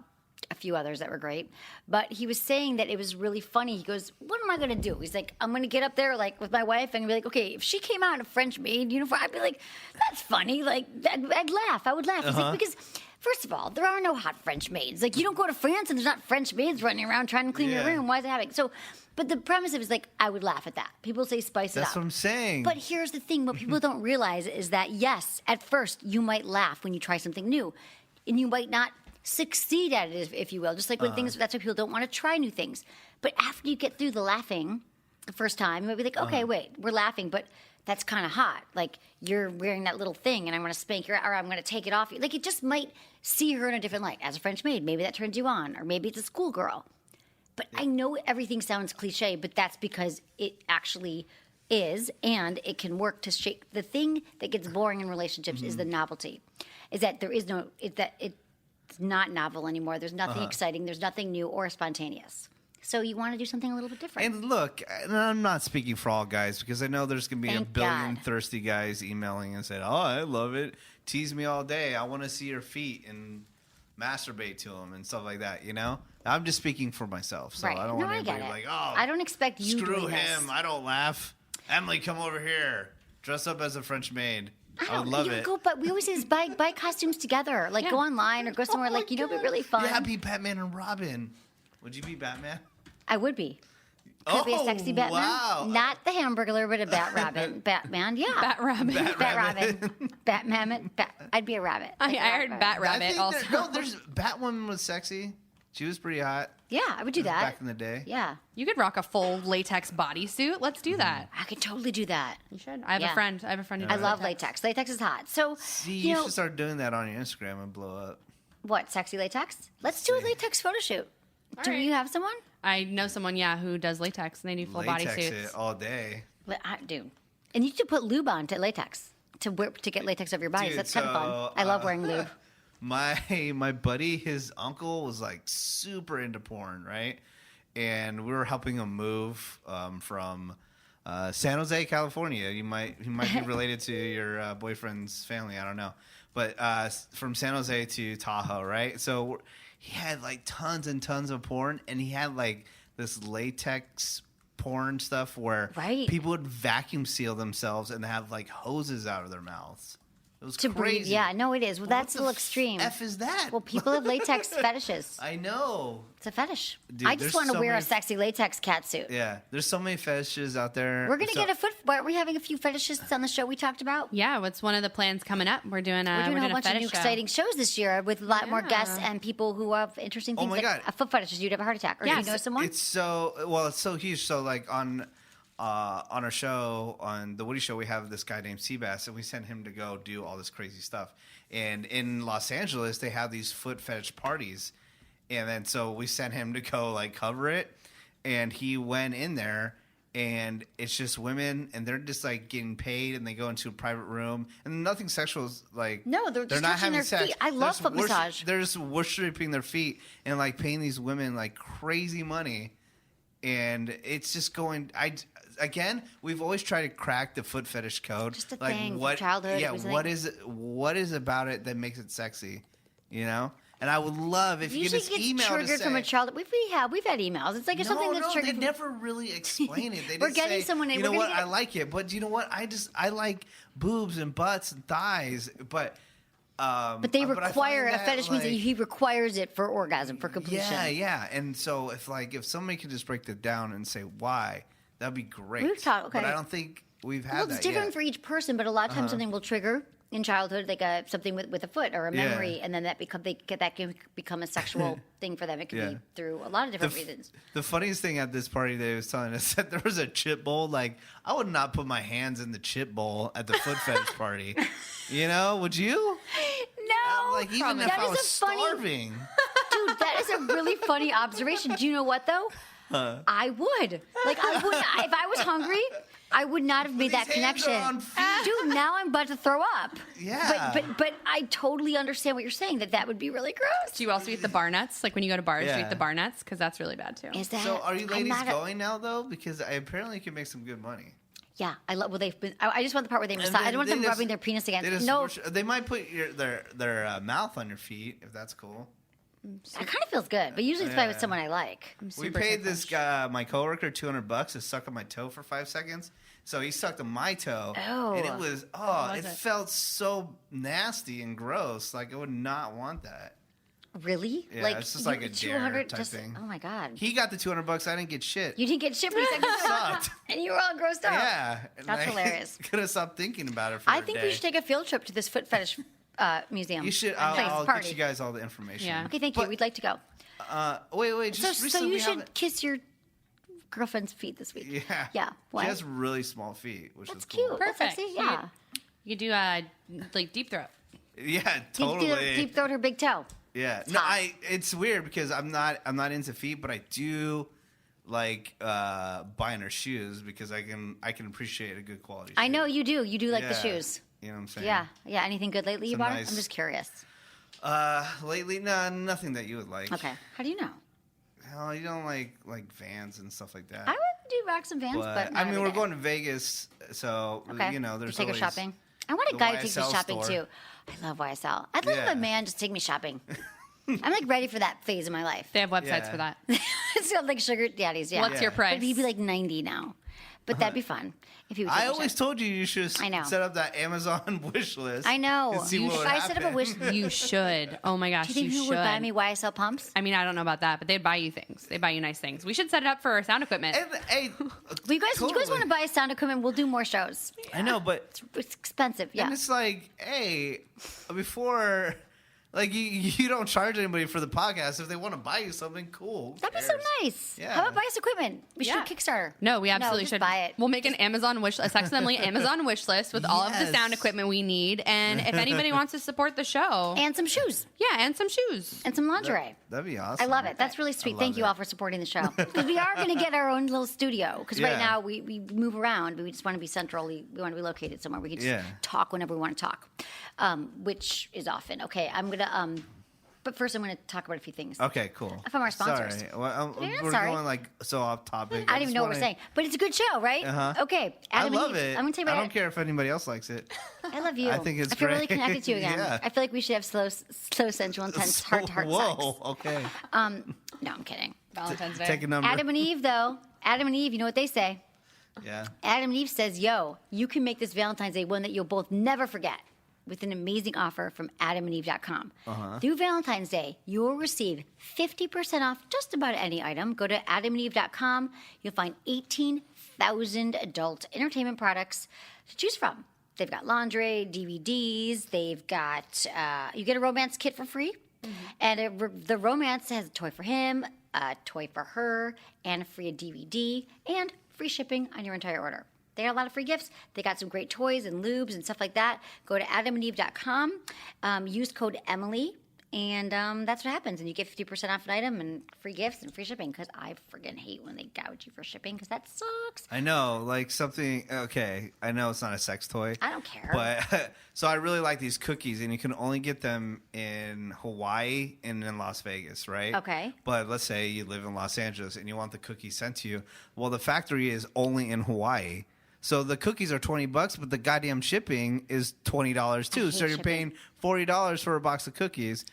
a few others that were great. But he was saying that it was really funny. He goes, what am I going to do? He's like, I'm going to get up there like with my wife and be like, okay, if she came out in a French maid uniform, I'd be like, that's funny. Like, I'd laugh. I would laugh. He's like, because first of all, there are no hot French maids. Like, you don't go to France and there's not French maids running around trying to clean your Yeah. room. Why is it happening? So, but the premise of it is like, I would laugh at that. People say spice it that's up. what I'm saying. But here's the thing: what people don't realize is that yes, at first you might laugh when you try something new, and you might not succeed at it, if you will. Just like when things, that's why people don't want to try new things. But after you get through the laughing the first time, you might be like, okay, wait, we're laughing, but that's kind of hot. Like you're wearing that little thing, and I'm going to spank your, or I'm going to take it off you. Like it just might see her in a different light. As a French maid, maybe that turns you on, or maybe it's a schoolgirl. But I know everything sounds cliche, but that's because it actually is, and it can work to shake. The thing that gets boring in relationships is the novelty. Is that there is no, it's not novel anymore. There's nothing exciting. There's nothing new or spontaneous. So you want to do something a little bit different. And look, and I'm not speaking for all guys because I know there's going to be Thank a billion God. thirsty guys emailing and saying, "Oh, I love it. Tease me all day. I want to see your feet and masturbate to them and stuff like that." You know, I'm just speaking for myself, so Right. I don't No, want I get anybody it. like, "Oh, I don't expect you screw doing him. this. I don't laugh." Emily, come over here. Dress up as a French maid. I would love it. But we always say is buy costumes together. Like go online or go somewhere. Like it'd be really fun. Yeah, be Batman and Robin. Would you be Batman? I would be. Could be a sexy Batman. Wow. Not the Hamburglar, but a Bat Robin. Batman, yeah. Bat rabbit. Bat Robin. Batman. I'd be a rabbit. I heard Bat I rabbit think also. there's Batwoman was sexy. She was pretty hot Yeah, I would do that. back in the day. Yeah. You could rock a full latex bodysuit. Let's do that. I could totally do that. You should. I have Yeah. a friend. I have a friend who I does love latex. Latex is hot. So, See, you you know, should start doing that on your Instagram and blow up. what, sexy latex? Let's do a latex photo shoot. Do right. you have someone? I know someone, who does latex, and they do full Latex bodysuits. it all day. Dude. And you need to put lube on to latex to get latex over your body. Dude, That's kind of fun. so, I love wearing lube. My buddy, his uncle was like super into porn, right? And we were helping him move from San Jose, California. He might be related to your boyfriend's family. I don't know, but from San Jose to Tahoe, right? So he had like tons and tons of porn, and he had like this latex porn stuff where Right. people would vacuum seal themselves and have like hoses out of their mouths. It was To crazy. breathe. Yeah, no, it is. Well, that's a What little the extreme. F is that? Well, people have latex fetishes. I know. It's a fetish. Dude, I just there's want to so wear a many- sexy latex catsuit. Yeah, there's so many fetishes out there. We're going to So- get a foot. Are we having a few fetishists on the show we talked about? Yeah, what's one of the plans coming up? We're doing a, We're doing a whole bunch of fetish new show. exciting shows this year with a lot more Yeah. guests and people who have interesting Oh things. my like God. a foot fetish. You'd have a heart attack. Or do you know someone? It's so huge. So like on our show, on the Woody Show, we have this guy named Seabass, and we sent him to go do all this crazy stuff. And in Los Angeles, they have these foot fetish parties, and then so we sent him to go like cover it, and he went in there. And it's just women, and they're just like getting paid, and they go into a private room, and nothing sexual is like. No, they're just not touching having their sex. feet. I love foot massage. They're just worshiping their feet and like paying these women like crazy money, and it's just going. We've always tried to crack the foot fetish code. Just a like thing from what? childhood, Yeah, it was what like- is about it that makes it sexy? You know. And I would love if you could Usually just gets email to triggered say, from a child. We've had emails. It's like it's something that's they triggered. never really explain it. They We're just getting say, someone in- you know we're what, gonna get- I like it, but you know what, I like boobs and butts and thighs, but But they I require find a that, fetish means that like- he requires it for orgasm, for completion. yeah. And so if somebody could just break that down and say why, that'd be great. We've talked- okay. But I don't think we've had Well, that it's different yet. for each person, but a lot of times something will trigger in childhood, like something with a foot or a Yeah. memory, and then that can become a sexual thing for them. It can Yeah. be through a lot of different reasons. The funniest thing at this party they was telling us that there was a chip bowl. Like, I would not put my hands in the chip bowl at the foot fetish party. You know, would you? No, Like, even if that I is was a funny, starving. dude. That is a really funny observation. Do you know what though? I would. Like, I would. If I was hungry, I would not have made that These hands connection. are on feet. Dude, now I'm about to throw up. Yeah. But I totally understand what you're saying. That would be really gross. Do you also eat the bar nuts? Like when you go to bars, do you Yeah. eat the bar nuts? Because that's really bad too. Is that? So are you I'm ladies not a- going now though? Because I apparently can make some good money. Yeah, I love. Well, they've been. I just want the part where they massage. And I don't want they them just- rubbing their penis They, against. just No, they might put their mouth on your feet if that's cool. that kind of feels good. But usually it's probably with someone I like. We paid this guy, my coworker, $200 to suck on my toe for 5 seconds. So he sucked on my toe, Oh. and it was was it it? felt so nasty and gross. Like I would not want that. Really? Yeah, like it's just like a dare 200 type just, thing. Oh my god. He got the $200. I didn't get shit. You didn't get shit for a second. Sucked. And you were all grossed out. Yeah, That's hilarious. Could have stopped thinking about it for I a think day. we should take a field trip to this foot fetish museum. You should. Place, I'll party. get you guys all the information. Yeah. Okay, thank you. But, We'd like to go. Wait. So, Just so recently you we should haven't- kiss your girlfriend's feet this week. Yeah. Yeah. Why? She has really small feet, which That's is cool. cute. That's Perfect. sexy. Yeah. You could do like deep throat. Yeah, totally. Deep throat her big toe. Yeah. It's No, hot. it's weird because I'm not into feet, but I do like buying her shoes because I can appreciate a good quality shoe. I know you do. You do like the Yeah. shoes. You know what I'm saying? Yeah. Yeah. Anything good lately you Some bought? nice- I'm just curious. Lately, no, nothing that you would like. Okay. How do you know? Hell, you don't like Vans and stuff like that. I would do rock some Vans, but I not mean, every we're day. going to Vegas, so Okay. you know, there's take her always shopping. I want a the guy who takes me YSL shopping store. too. I love YSL. I'd love Yeah. a man just take me shopping. I'm like ready for that phase of my life. They have websites Yeah. for that. It's got like sugar daddies. Yeah. What's your price? But he'd be like 90 now. But that'd be fun if he would. Take I me always shopping. told you should I know. set up that Amazon wish list. I know. And see You what should- would I set up a happen. wish- You should. Oh my gosh, Do you think you people should. would buy me YSL pumps? I mean, I don't know about that, but they'd buy you things. They buy you nice things. We should set it up for sound equipment. And, hey, Well, you guys totally. want to buy sound equipment? We'll do more shows. I know, but It's expensive. Yeah. and it's like, hey, before, like you don't charge anybody for the podcast. If they want to buy you something, cool. Who That'd be so cares? nice. Yeah. How about buy us equipment? We should Yeah. do Kickstarter. No, we absolutely just should buy it. We'll make an Amazon wish, a Sex Assembly Amazon wish list with all of the Yes. sound equipment we need. And if anybody wants to support the show, And some shoes yeah, and some shoes. and some lingerie. That'd be awesome. I love it. That's really sweet. love Thank you it. all for supporting the show. Because we are going to get our own little studio. Because right Yeah. now we move around. We just want to be centrally. We want to be located somewhere. We can just Yeah. talk whenever we want to talk, which is often. Okay, I'm going to. But first, I'm going to talk about a few things. Okay, cool. From our sponsors. Sorry, well, You're not we're sorry. going like so off topic. I don't even know what we're saying. But it's a good show, right? Uh-huh. Okay. I Adam and love Eve. it. I'm going to tell you I about don't care if anybody else likes it. I love you. I think it's I feel really great. connected to you again. Yeah. I feel like we should have slow, sensual, intense, heart-to-heart Whoa, sex. okay. No, I'm kidding. Valentine's Day. Take a number. Adam and Eve, though. Adam and Eve, you know what they say? Yeah. Adam and Eve says, yo, you can make this Valentine's Day one that you'll both never forget with an amazing offer from adamandeve.com. Through Valentine's Day, you will receive 50% off just about any item. Go to adamandeve.com. You'll find 18,000 adult entertainment products to choose from. They've got lingerie, DVDs. They've got, you get a romance kit for free. And the romance has a toy for him, a toy for her, and a free DVD, and free shipping on your entire order. They got a lot of free gifts. They got some great toys and lubes and stuff like that. Go to adamandeve.com, use code Emily, and that's what happens. And you get 50% off an item and free gifts and free shipping, because I friggin' hate when they gouge you for shipping, because that sucks. I know, like something. Okay, I know it's not a sex toy. I don't care. But so I really like these cookies, and you can only get them in Hawaii and in Las Vegas, right? Okay. But let's say you live in Los Angeles and you want the cookies sent to you. Well, the factory is only in Hawaii. So the cookies are $20, but the goddamn shipping is $20 too. hate So you're shipping. paying $40 for a box of cookies.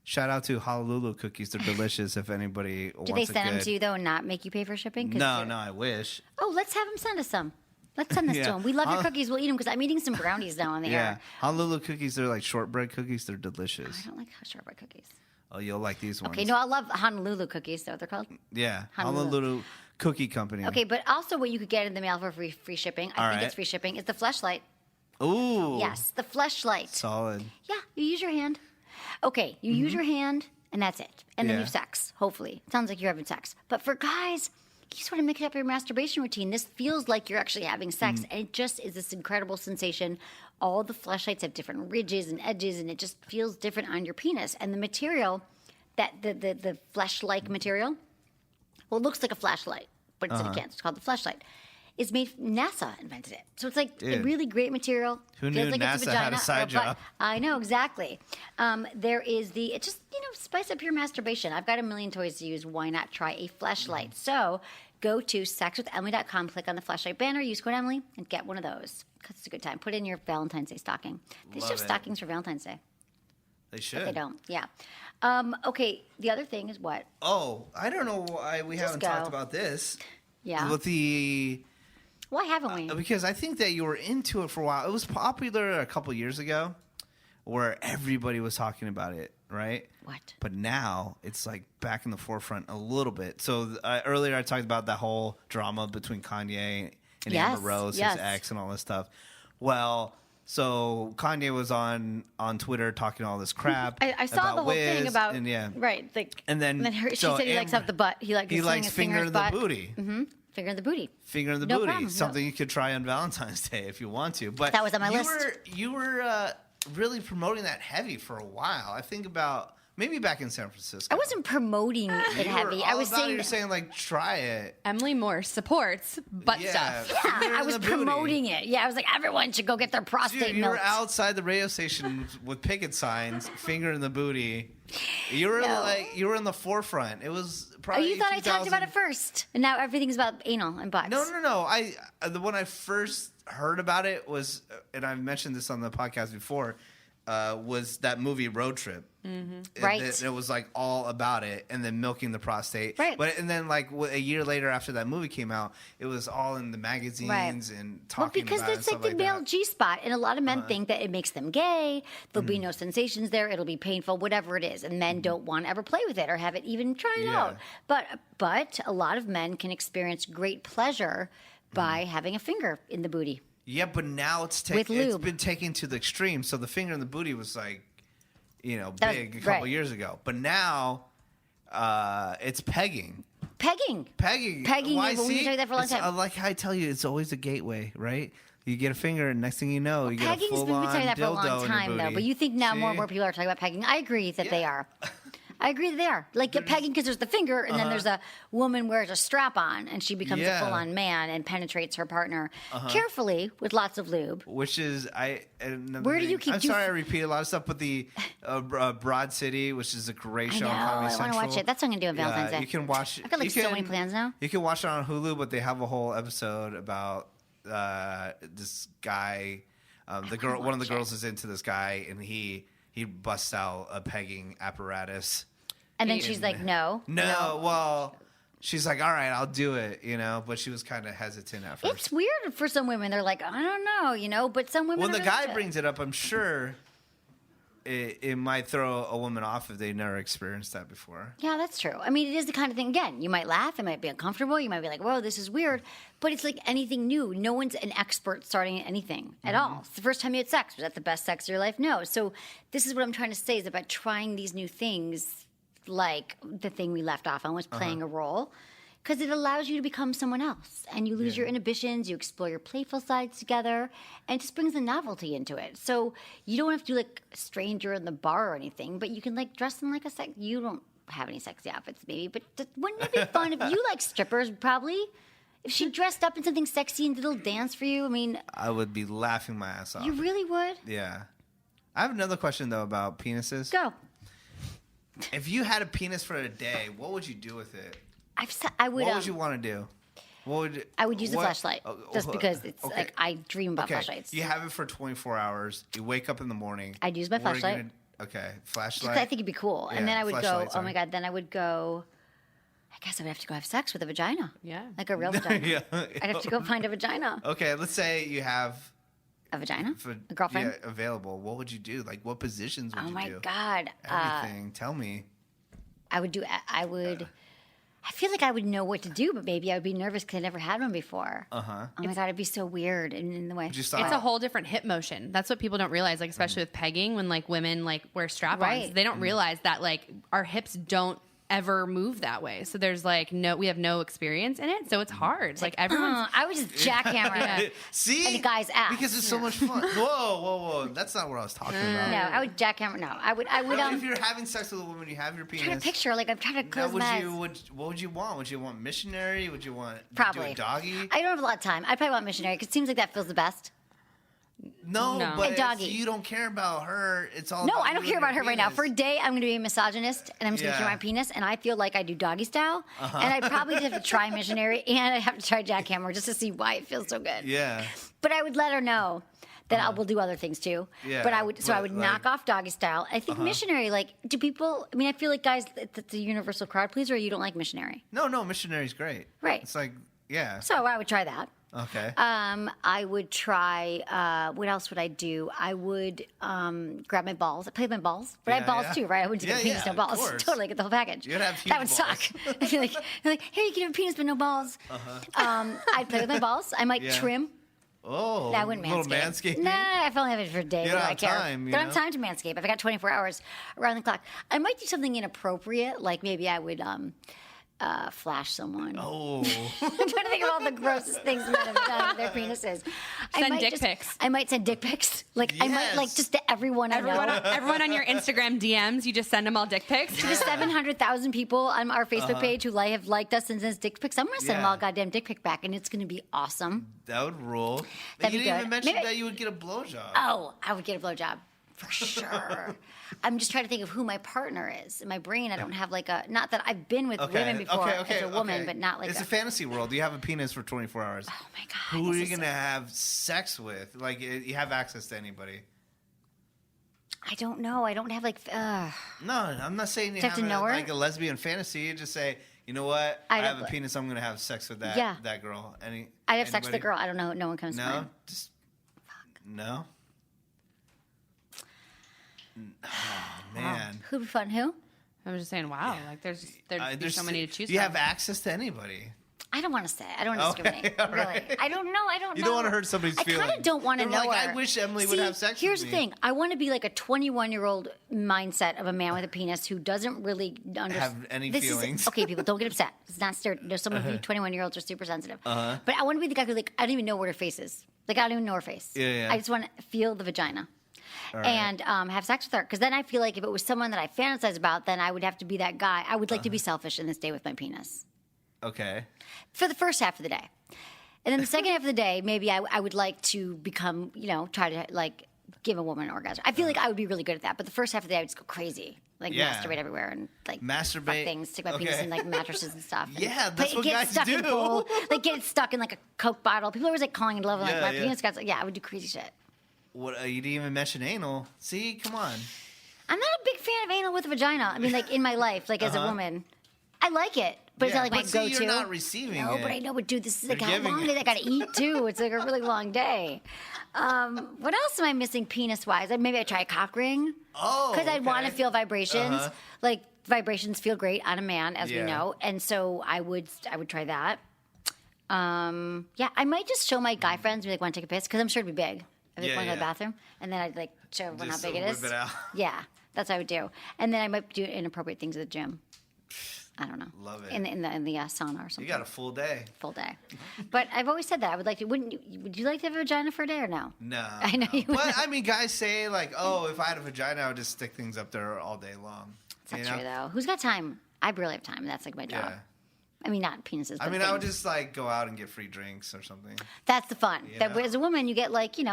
Shout out to Honolulu cookies; they're delicious. If anybody Do wants they a send them good- to you, though, and not make you pay for shipping? 'Cause No, you're- no, I wish. Oh, let's have them send us some. Let's send this Yeah. to them. We love your cookies. We'll eat them, because I'm eating some brownies now on the Yeah, air. Honolulu cookies. They're like shortbread cookies. They're delicious. I don't like shortbread cookies. Oh, you'll like these ones. Okay, no, I love Honolulu cookies. Is that what they're called? Yeah, Honolulu. Honolulu Cookie Company. Okay, but also what you could get in the mail for free shipping, I All think right. it's free shipping, is the fleshlight. Ooh. Yes, the fleshlight. Solid. Yeah, you use your hand. Okay, you use your hand, and that's it. And then you Yeah. have sex, hopefully. Sounds like you're having sex. But for guys, you just want to mix up your masturbation routine. This feels like you're actually having sex, and it just is this incredible sensation. All the fleshlights have different ridges and edges, and it just feels different on your penis. And the material, that the flesh-like material, well, it looks like a flashlight, but it's it's called the fleshlight. It's made. NASA invented it, so it's like a Dude. really great material. Who Feels knew like it's NASA had a vagina side or butt. job? I know exactly. There is it just spice up your masturbation. I've got a million toys to use. Why not try a fleshlight? So go to sexwithemily.com, click on the fleshlight banner, use code Emily, and get one of those. Because it's a good time. Put in your Valentine's Day stocking. They should Love have it. stockings for Valentine's Day. They should. They don't. Yeah. Okay. The other thing is what? Oh, I don't know why we haven't talked go. about this. Yeah. With the Why haven't we? because I think that you were into it for a while. It was popular a couple years ago, where everybody was talking about it, right? What? But now it's like back in the forefront a little bit. So earlier I talked about that whole drama between Kanye and Yes, Amber Rose, yes. his ex, and all this stuff. Well, so Kanye was on Twitter talking all this crap. I saw about the whole Wiz, thing about and yeah, right. Like, And then- she so said he likes to have the butt. He likes he likes his finger in finger his the butt. booty. Finger in the booty. Finger in the No booty. problem, no. Something you could try on Valentine's Day if you want to. But That was on my you list. You were really promoting that heavy for a while. I think about Maybe back in San Francisco. I wasn't promoting it heavy. I was saying you're saying like try it. Emily Morse supports butt Yeah. stuff. yeah, Finger I in was the booty. promoting it. Yeah, I was like, everyone should go get their prostate Dude, you were milked. outside the radio station with picket signs, finger in the booty. You were No. you were in the forefront. It was Oh, probably. you thought I talked about 2000 it first, and now everything's about anal and butts. No. When I first heard about it was, and I've mentioned this on the podcast before, was that movie Road Trip. Mm-hmm. Right. It was like all about it, and then milking the prostate. Right. And then like a year later after that movie came out, it was all in the magazines and talking because about it. it's and like stuff the male that. G spot, and a lot of men think that it makes them gay. There'll be no sensations there. It'll be painful, whatever it is, and men don't want to ever play with it or have it even try it Yeah. out. But a lot of men can experience great pleasure by having a finger in the booty. Yeah, but now it's With lube. been taken to the extreme. So the finger in the booty was like, That was- big a couple right. years ago. But now it's pegging. Pegging. Pegging. Why, we've been talking that for a long time. Like I tell you, it's always a gateway, right? You get a finger, and next thing you know, you get a Pegging's full been on talking that for a dildo long in time, your though. booty. But you think now more and See? more people are talking about pegging. I agree that they Yeah. are. I agree that they are. Like pegging because there's the finger, and then there's a woman wears a strap on, and she becomes Yeah. a full on man and penetrates her partner carefully with lots of lube. Which is Where do you keep- I'm do you- sorry, I repeat a lot of stuff, but the Broad City, which is a great I show know. on Comedy I want Central. to watch it. That's what I'm gonna do on Valentine's Day. You can watch. I've got like so many plans now. You can watch it on Hulu, but they have a whole episode about this guy. The girl, one of the watch girls, is into this guy, and he busts out a pegging apparatus. And then she's like, no. Well, she's like, all right, I'll do it, but she was kind of hesitant at first. It's weird for some women. They're like, I don't know, but some women. When are the really guy good. brings it up, I'm sure it might throw a woman off if they never experienced that before. Yeah, that's true. I mean, it is the kind of thing, again, you might laugh, it might be uncomfortable, you might be like, whoa, this is weird, but it's like anything new. No one's an expert starting at anything at all. It's the first time you had sex. Was that the best sex of your life? No. So this is what I'm trying to say is about trying these new things, like the thing we left off on was playing a role, because it allows you to become someone else, and you lose your inhibitions, you explore your playful sides together, and it just brings a novelty into it. So you don't have to do like a stranger in the bar or anything, but you can like dress in like a sex. You don't have any sexy outfits, maybe, but wouldn't it be fun if you like strippers? Probably, if she dressed up in something sexy and did a little dance for you. I mean, I would be laughing my ass off. you really would. Yeah. I have another question though about penises. Go. If you had a penis for a day, what would you do with it? I would. What would you want to do? I would use a flashlight, just because it's okay. like I dream about Okay, flashlights. you have it for 24 hours. You wake up in the morning. I'd use my What are you flashlight. Okay, Just flashlight. 'cause I think it'd be cool. Yeah, And then I would go, flashlight, oh my sorry. God, then I would go, I guess I would have to go have sex with a vagina. Yeah. Like a real vagina. Yeah. I'd have to go find a vagina. Okay, let's say you have A vagina? for, A girlfriend? yeah, available. What would you do? Like, what positions would Oh you my do? God. Everything. Tell me. I feel like I would know what to do, but maybe I would be nervous because I never had one before. Oh my God, it'd be so weird in the way. Would you stop? It's a whole different hip motion. That's what people don't realize, like especially with pegging, when like women like wear strap-ons, Right. they don't realize that like our hips don't ever move that way. So there's like we have no experience in it, so it's hard. Like everyone's I would just jackhammer See? in the guy's ass. Because it's so much fun. Whoa. That's not what I was talking about. No, I would jackhammer. No, I would. No, if you're having sex with a woman, you have your penis. try to picture, like I'm trying to Now, close my eyes. what would you want? Would you want missionary? Would you want Probably. do a doggy? I don't have a lot of time. I'd probably want missionary because it seems like that feels the best. No, No. but A doggy. you don't care about her. It's all No, about I don't you care and about your her right now. penis. For a day, I'm going to be a misogynist, and I'm just going to Yeah. show my penis, and I feel like I do doggy style, and I'd probably have to try missionary, and I'd have to try jackhammer just to see why it feels so good. Yeah. But I would let her know that I will do other things too. Yeah, But I would but, knock like- off doggy style. I think missionary, like, do people? I mean, I feel like guys, it's a universal crowd pleaser. Or you don't like missionary, No, missionary's great. Right. It's like, yeah. so I would try that. Okay. I would try. What else would I do? I would grab my balls. I play with my balls, but I have Yeah, balls yeah. too, right? I wouldn't do Yeah, the penis, yeah, no of balls. course. Totally get the whole package. You'd have that would huge suck. I'd be like, here you can have a penis but no balls. I'd play with my balls. I might Yeah. trim. Oh, I wouldn't little manscape. manscaping. Nah, if I only have it for a day. You What don't do I have care? time, you Don't have know? time to manscape. If I got 24 hours around the clock, I might do something inappropriate. Like maybe I would flash someone. Oh. I'm trying to think of all the grossest things men have done with their penises. Send dick pics. I might send dick pics. Like I might like just to everyone I know. Everyone on your Instagram DMs, you just send them all dick pics. To the 700,000 people on our Facebook page who have liked us and sent us dick pics, I'm going to send them all a goddamn dick pic back, and it's going to be awesome. That would rule. That'd You be didn't good. even mention Maybe- that you would get a blowjob. Oh, I would get a blowjob. For sure. I'm just trying to think of who my partner is. In my brain, I don't have like a... Not that I've been with women before as a woman, but not like It's a fantasy world. You have a penis for 24 hours. Oh, my God. Who are you going to have sex with? Like, you have access to anybody. I don't know. I don't have like... No, I'm not saying you have to know her? like a lesbian fantasy. You just say, you know what? I have a penis. I'm going to have sex with that girl. I'd have sex with a girl. I don't know. No one comes to No? mind. Just... No? Oh, man. Who'd be fun? Who? I was just saying, wow, like there's so many to choose You from. have access to anybody. I don't want to say. I don't want to discriminate. all Really. right. I don't know. I don't know. You don't want to hurt somebody's I feelings. kind of don't want to know like, her. I wish Emily would have sex Here's with the me. thing. I want to be like a 21-year-old mindset of a man with a penis who doesn't really understand. Have any feelings. Okay, people, don't get upset. It's not stereotypical. There's some of you 21-year-olds are super sensitive. But I want to be the guy who, like, I don't even know where her face is. Like, I don't even know her face. Yeah. I just want to feel the vagina. Right. And have sex with her. Because then I feel like if it was someone that I fantasize about, then I would have to be that guy. I would like to be selfish and then stay with my penis. Okay. For the first half of the day. And then the second half of the day, maybe I would like to become, try to, like, give a woman an orgasm. I feel like I would be really good at that. But the first half of the day, I would just go crazy. Like, masturbate everywhere and, like, masturbate. fuck things, stick my penis in, like, mattresses and stuff. Yeah, and that's what get guys stuck do. In a bowl, like, get stuck in, like, a Coke bottle. People are always, like, calling it love. And, like, my penis got, I would do crazy shit. What? You didn't even mention anal. See, come on. I'm not a big fan of anal with a vagina. I mean, like, in my life, like, as a woman. I like it, but it's not like my go-to. You're not receiving No, it. but I know. But dude, this is like how giving long it. I got to eat too. It's like a really long day. What else am I missing penis-wise? Maybe I try a cock ring. Oh, because I'd want to feel vibrations. Like vibrations feel great on a man, as we know, and so I would try that. Yeah, I might just show my guy friends and be like, want to take a piss? Because I'm sure it'd be big. I'd want to go to the bathroom, and then I'd like show everyone how big it is. Whip it out. Yeah, that's what I would do. And then I might do inappropriate things at the gym. I don't know. Love it. In the sauna or something. You got a full day. Full day. But I've always said that. I would like to. Would you like to have a vagina for a day or no? No. I know you would. But I mean, guys say like, oh, if I had a vagina, I would just stick things up there all day long. That's not true though. Who's got time? I barely have time. That's like my job. Yeah. I mean, not penises. But I mean, I would things. just like go out and get free drinks or something. That's the fun. You That know? as a woman, you get like, you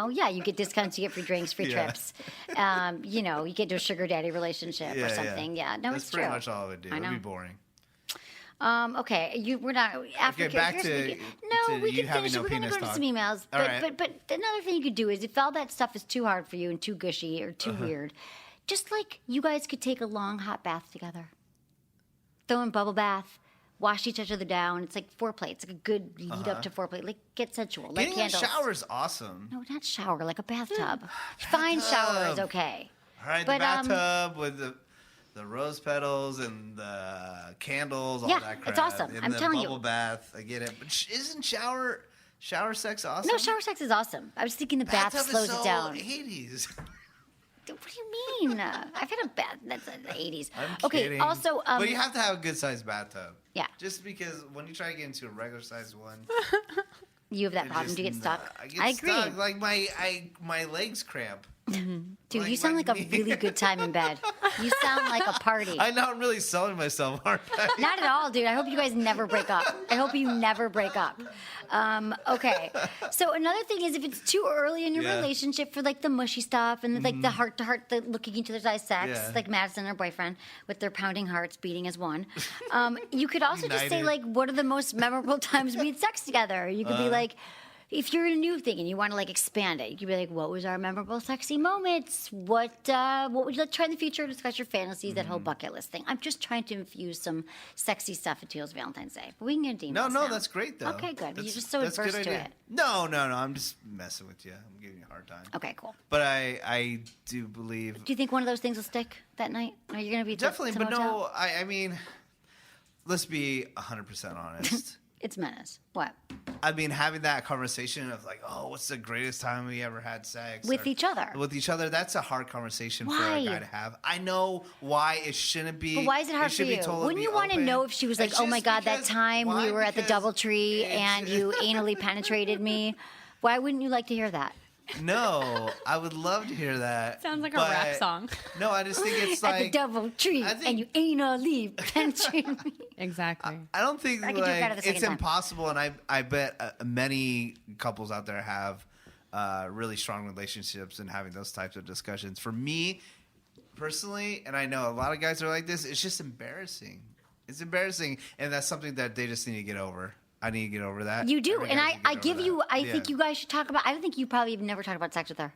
get discounts, you get free drinks, free trips. You get to a sugar daddy relationship or something. Yeah, no, That's it's true. pretty much all it would do. It'd be boring. Okay, we're not after. Okay, back to we you can having finish. no We're going to penis go to talk. some emails. All But, right. but another thing you could do is if all that stuff is too hard for you and too gushy or too weird, just like you guys could take a long hot bath together, throw in bubble bath, wash each other down. It's like foreplay. It's like a good lead up to foreplay. Like get sensual. Light Getting in a candles. shower is awesome. No, not shower. Like a bathtub. Fine shower is okay. All right, But, the bathtub with the rose petals and the candles, all Yeah, that crap. it's awesome. And I'm the telling you. bubble bath, I get it. But isn't shower sex awesome? No, shower sex is awesome. I was thinking the bath Bathtub slows is so it down. 80s. What do you mean? I've had a bath. That's the 80s. I'm Okay. kidding. Also, but you have to have a good sized bathtub. Yeah. Just because when you try to get into a regular sized one, you have that it problem. just- Do you get stuck? I agree. Stuck. Like my legs cramp. Dude, like you sound my like a knee. really good time in bed. You sound like a party. I know I'm really selling myself, aren't I? Not at all, dude. I hope you guys never break up. I hope you never break up. Okay. So another thing is if it's too early in your Yeah. relationship for like the mushy stuff and like the heart to heart, the looking each other's eyes sex, Yeah. like Madison and her boyfriend with their pounding hearts beating as one. You could also just say United. like, what are the most memorable times we had sex together? You could be like, if you're in a new thing and you want to like expand it, you could be like, what was our memorable sexy moments? What would you like to try in the future? Discuss your fantasies, that whole bucket list thing. I'm just trying to infuse some sexy stuff into Teal's Valentine's Day. But we can get No, emails now. that's great though. Okay, good. You're That's- just so that's a adverse good to idea. it. No, I'm just messing with you. I'm giving you a hard time. Okay, cool. But I do believe Do you think one of those things will stick that night? Or you're going to be definitely. to But motel? no, I mean, let's be 100% honest. It's Menace. What? I mean, having that conversation of like, oh, what's the greatest time we ever had sex? With each other. With each other, that's a hard conversation for Why? a guy to have. I know why it shouldn't be. But why is it hard for should be you? told to Wouldn't be you want to open. know if she was like, It's oh my just God, that because- time why? we were at the Because DoubleTree it's- and you anally penetrated me? Why wouldn't you like to hear that? No, I would love to hear that. Sounds like a but- rap song. No, I just think it's At like the DoubleTree I think- and you anally penetrated me. Exactly. I don't think I could do it better the like second it's time. impossible, and I bet many couples out there have really strong relationships and having those types of discussions. For me personally, and I know a lot of guys are like this, it's just embarrassing. It's embarrassing, and that's something that they just need to get over. I need to get over that. You do, Every and guy should I get give over you. that. I Yeah. think you guys should talk about. I don't think you probably have never talked about sex with her.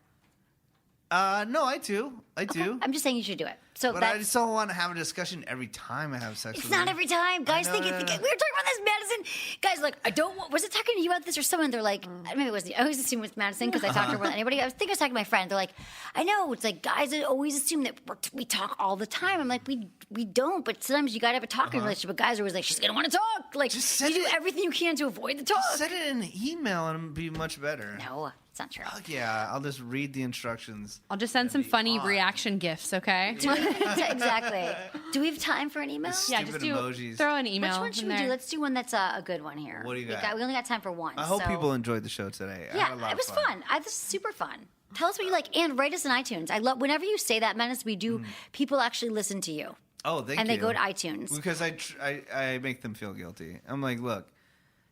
No, I do. I do. I'm just saying you should do it. So But I that's. just don't want to have a discussion every time I have sex It's with not her. every time. Guys know, think no, it's. no. We were talking about this, Madison. Guys, like, I don't want. Was it talking to you about this or someone? They're like, maybe it wasn't. I always assume it's Madison because I talk to her more than anybody. I think I was talking to my friend. They're like, I know. It's like guys always assume that we talk all the time. I'm like, we don't. But sometimes you got to have a talking relationship. But guys are always like, she's going to want to talk. Like, Just you send do it- everything you can to avoid the talk. Send it in an email and it'll be much better. No, it's not true. Fuck yeah, I'll just read the instructions. I'll just send some be funny odd. reaction gifs, okay? Exactly. Do we have time for an email? Yeah, Stupid just do emojis. throw an email. Which one should in we do? there. Let's do one that's a good one here. What do you got? We only got time for one. I hope so- people enjoyed the show today. I had Yeah, a lot it was of fun. fun. This is super fun. Tell us what you like and write us on iTunes. I love whenever you say that, Menace. We do. People actually listen to you, Oh, thank you. and they go to iTunes. Because I make them feel guilty. I'm like, look,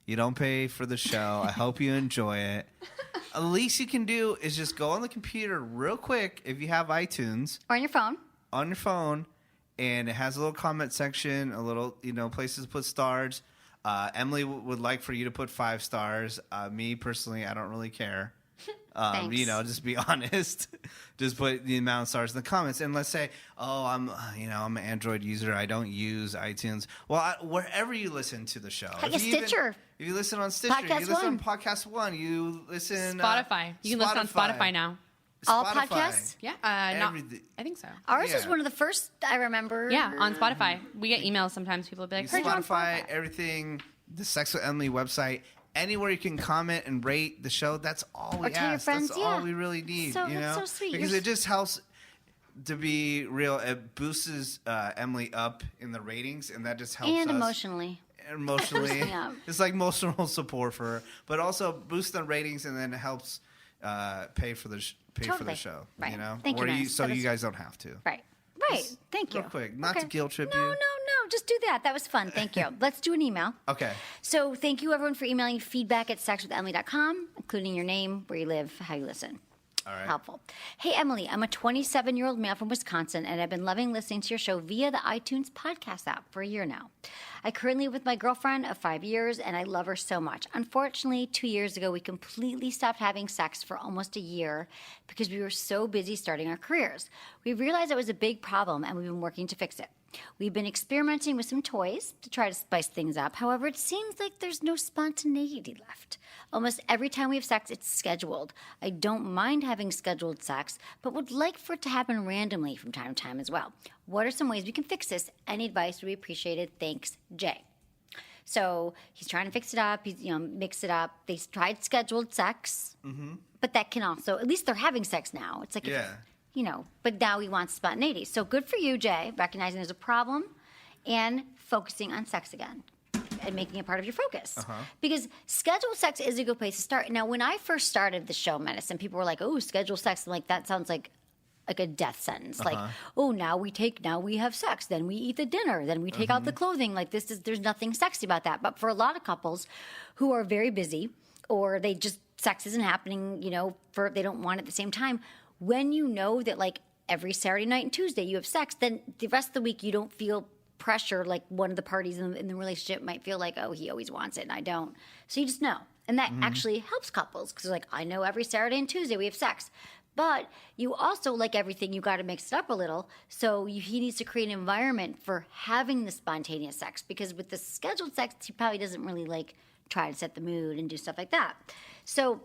you don't pay for the show. I hope you enjoy it. The least you can do is just go on the computer real quick if you have iTunes Or on your phone. on your phone, and it has a little comment section, a little places to put stars. Emily would like for you to put 5 stars. Me personally, I don't really care. Thanks. Just be honest. Just put the amount of stars in the comments, and let's say, oh, I'm an Android user. I don't use iTunes. Well, wherever you listen to the show, Like a Stitcher. If you listen on Stitcher, Podcast you listen One. on Podcast One. You listen Spotify. You can listen on Spotify now. All Spotify. podcasts? Yeah, not. Everything. I think so. Ours was Yeah. one of the first I remember. Yeah, on Spotify. We get emails sometimes. People will be like, "Heard you on Spotify, everything, the Sex with Emily website, anywhere you can comment and rate the show. That's all we Or tell your ask. friends, That's yeah. all we really need. So- you that's know, so sweet. because You're it just helps. To be real, it boosts Emily up in the ratings, and that just helps And us emotionally. emotionally. Yeah. It's like emotional support for her, but also boosts the ratings, and then it helps pay for the for Totally. the show. Right. You know, Thank you, or Menace. so That you was- guys don't have to. Right. Right. Thank you. Real quick, not to guilt trip no, you. No, just do that. That was fun. Thank you. Let's do an email. Okay. So thank you, everyone, for emailing feedback at sexwithemily.com, including your name, where you live, how you listen. All right. Helpful. Hey, Emily, I'm a 27-year-old male from Wisconsin, and I've been loving listening to your show via the iTunes podcast app for a year now. I currently live with my girlfriend of 5 years, and I love her so much. Unfortunately, 2 years ago, we completely stopped having sex for almost a year because we were so busy starting our careers. We realized it was a big problem, and we've been working to fix it. We've been experimenting with some toys to try to spice things up. However, it seems like there's no spontaneity left. Almost every time we have sex, it's scheduled. I don't mind having scheduled sex, but would like for it to happen randomly from time to time as well. What are some ways we can fix this? Any advice would be appreciated. Thanks, Jay. So he's trying to fix it up. He's mix it up. They tried scheduled sex, but that can also, at least they're having sex now. It's like Yeah. But now he wants spontaneity. So good for you, Jay, recognizing there's a problem and focusing on sex again and making it part of your focus. Because scheduled sex is a good place to start. Now, when I first started the show, Medicine, people were like, oh, scheduled sex. I'm like, that sounds like a death sentence. Like, oh, now we have sex. Then we eat the dinner. Then we take out the clothing. Like, there's nothing sexy about that. But for a lot of couples who are very busy or they just, sex isn't happening, they don't want it at the same time. When you know that, like, every Saturday night and Tuesday you have sex, then the rest of the week you don't feel pressure like one of the parties in the relationship might feel like, oh, he always wants it and I don't. So you just know. And that actually helps couples because, like, I know every Saturday and Tuesday we have sex. But you also, like everything, you got to mix it up a little. So he needs to create an environment for having the spontaneous sex because with the scheduled sex, he probably doesn't really, like, try to set the mood and do stuff like that. So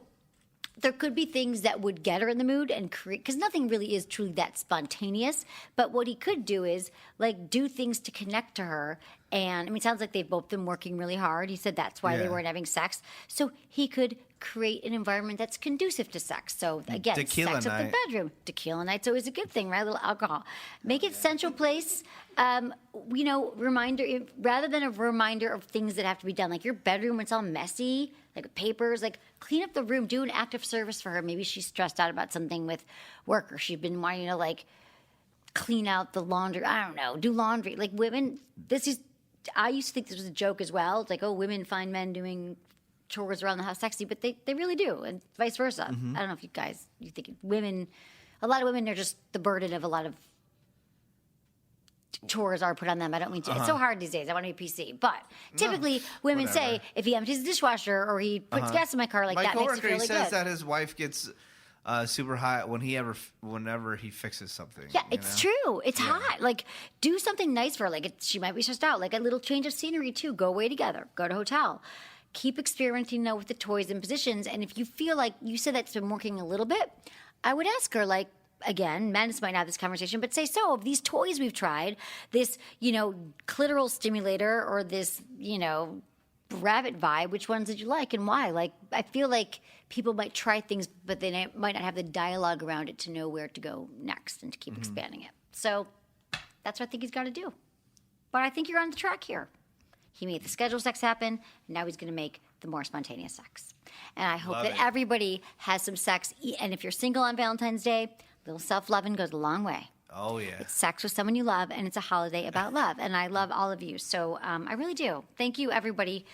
there could be things that would get her in the mood and create, because nothing really is truly that spontaneous. But what he could do is, like, do things to connect to her And I mean, it sounds like they've both been working really hard. He said that's why they weren't having sex. So he could create an environment that's conducive to sex. So again, Tequila sex at the night. bedroom. Tequila night's always a good thing, right? A little alcohol. Make it sensual place. Reminder rather than a reminder of things that have to be done. Like your bedroom, when it's all messy, like papers, like clean up the room. Do an active service for her. Maybe she's stressed out about something with work, or she's been wanting to like clean out the laundry. I don't know. Do laundry. Like women, I used to think this was a joke as well. It's like, oh, women find men doing chores around the house sexy, but they really do, and vice versa. I don't know if you think women, a lot of women are just the burden of a lot of chores are put on them. I don't mean to. It's so hard these days. I want to be PC, but typically women say if he empties the dishwasher or he puts gas in my car, like My that makes you coworker, feel he really says good. that his wife gets super hot whenever he fixes something. Yeah, it's true. It's hot. Like, do something nice for her. Like, she might be stressed out. Like, a little change of scenery, too. Go away together. Go to a hotel. Keep experimenting, though, with the toys and positions. And if you feel like you said that's been working a little bit, I would ask her, like, again, Menace might not have this conversation, but say, so, of these toys we've tried, this, clitoral stimulator or this, rabbit vibe, which ones did you like and why? Like, I feel like people might try things, but they might not have the dialogue around it to know where to go next and to keep expanding it. So that's what I think he's got to do. But I think you're on the track here. He made the scheduled sex happen, and now he's going to make the more spontaneous sex. And I hope that everybody has some sex. And if you're single on Valentine's Day, a little self-loving goes a long way. Oh, yeah. It's sex with someone you love, and it's a holiday about love. And I love all of you. So I really do. Thank you, everybody,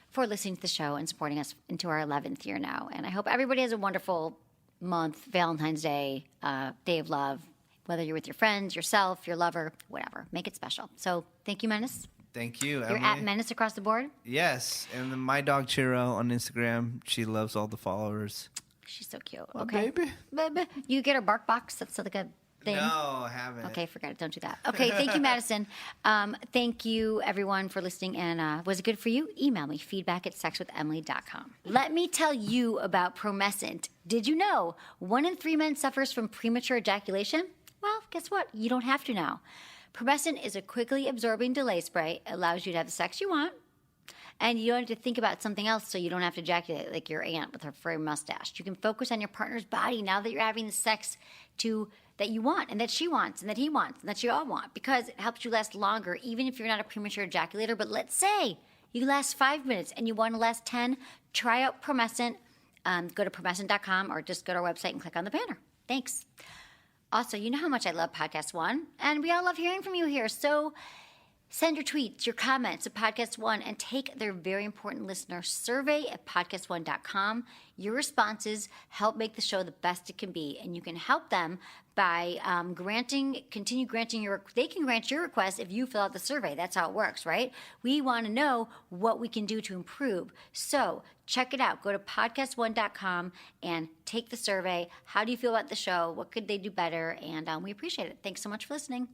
for listening to the show and supporting us into our 11th year now. And I hope everybody has a wonderful month, Valentine's Day, Day of Love, whether you're with your friends, yourself, your lover, whatever. Make it special. So thank you, Menace. Thank you, You're Emily. at Menace across the board? Yes. And then my dog, Chiro, on Instagram. She loves all the followers. She's so cute. Oh, Okay. baby. You get her bark box? That's like a thing. No, I haven't. Okay, forget it. Don't do that. Okay, thank you, Madison. Thank you, everyone, for listening. And was it good for you? Email me, feedback@sexwithemily.com. Let me tell you about Promescent. Did you know 1 in 3 men suffers from premature ejaculation? Well, guess what? You don't have to now. Promescent is a quickly absorbing delay spray. It allows you to have the sex you want. And you don't have to think about something else, so you don't have to ejaculate like your aunt with her furry mustache. You can focus on your partner's body now that you're having the sex that you want, and that she wants, and that he wants, and that you all want, because it helps you last longer, even if you're not a premature ejaculator. But let's say you last 5 minutes and you want to last 10, try out Promescent. Go to promescent.com or just go to our website and click on the banner. Thanks. Also, you know how much I love Podcast One, and we all love hearing from you here. So send your tweets, your comments to Podcast One, and take their very important listener survey at podcastone.com. Your responses help make the show the best it can be, and you can help them by continue granting they can grant your request if you fill out the survey. That's how it works, right? We want to know what we can do to improve. So check it out. Go to podcastone.com and take the survey. How do you feel about the show? What could they do better? And we appreciate it. Thanks so much for listening.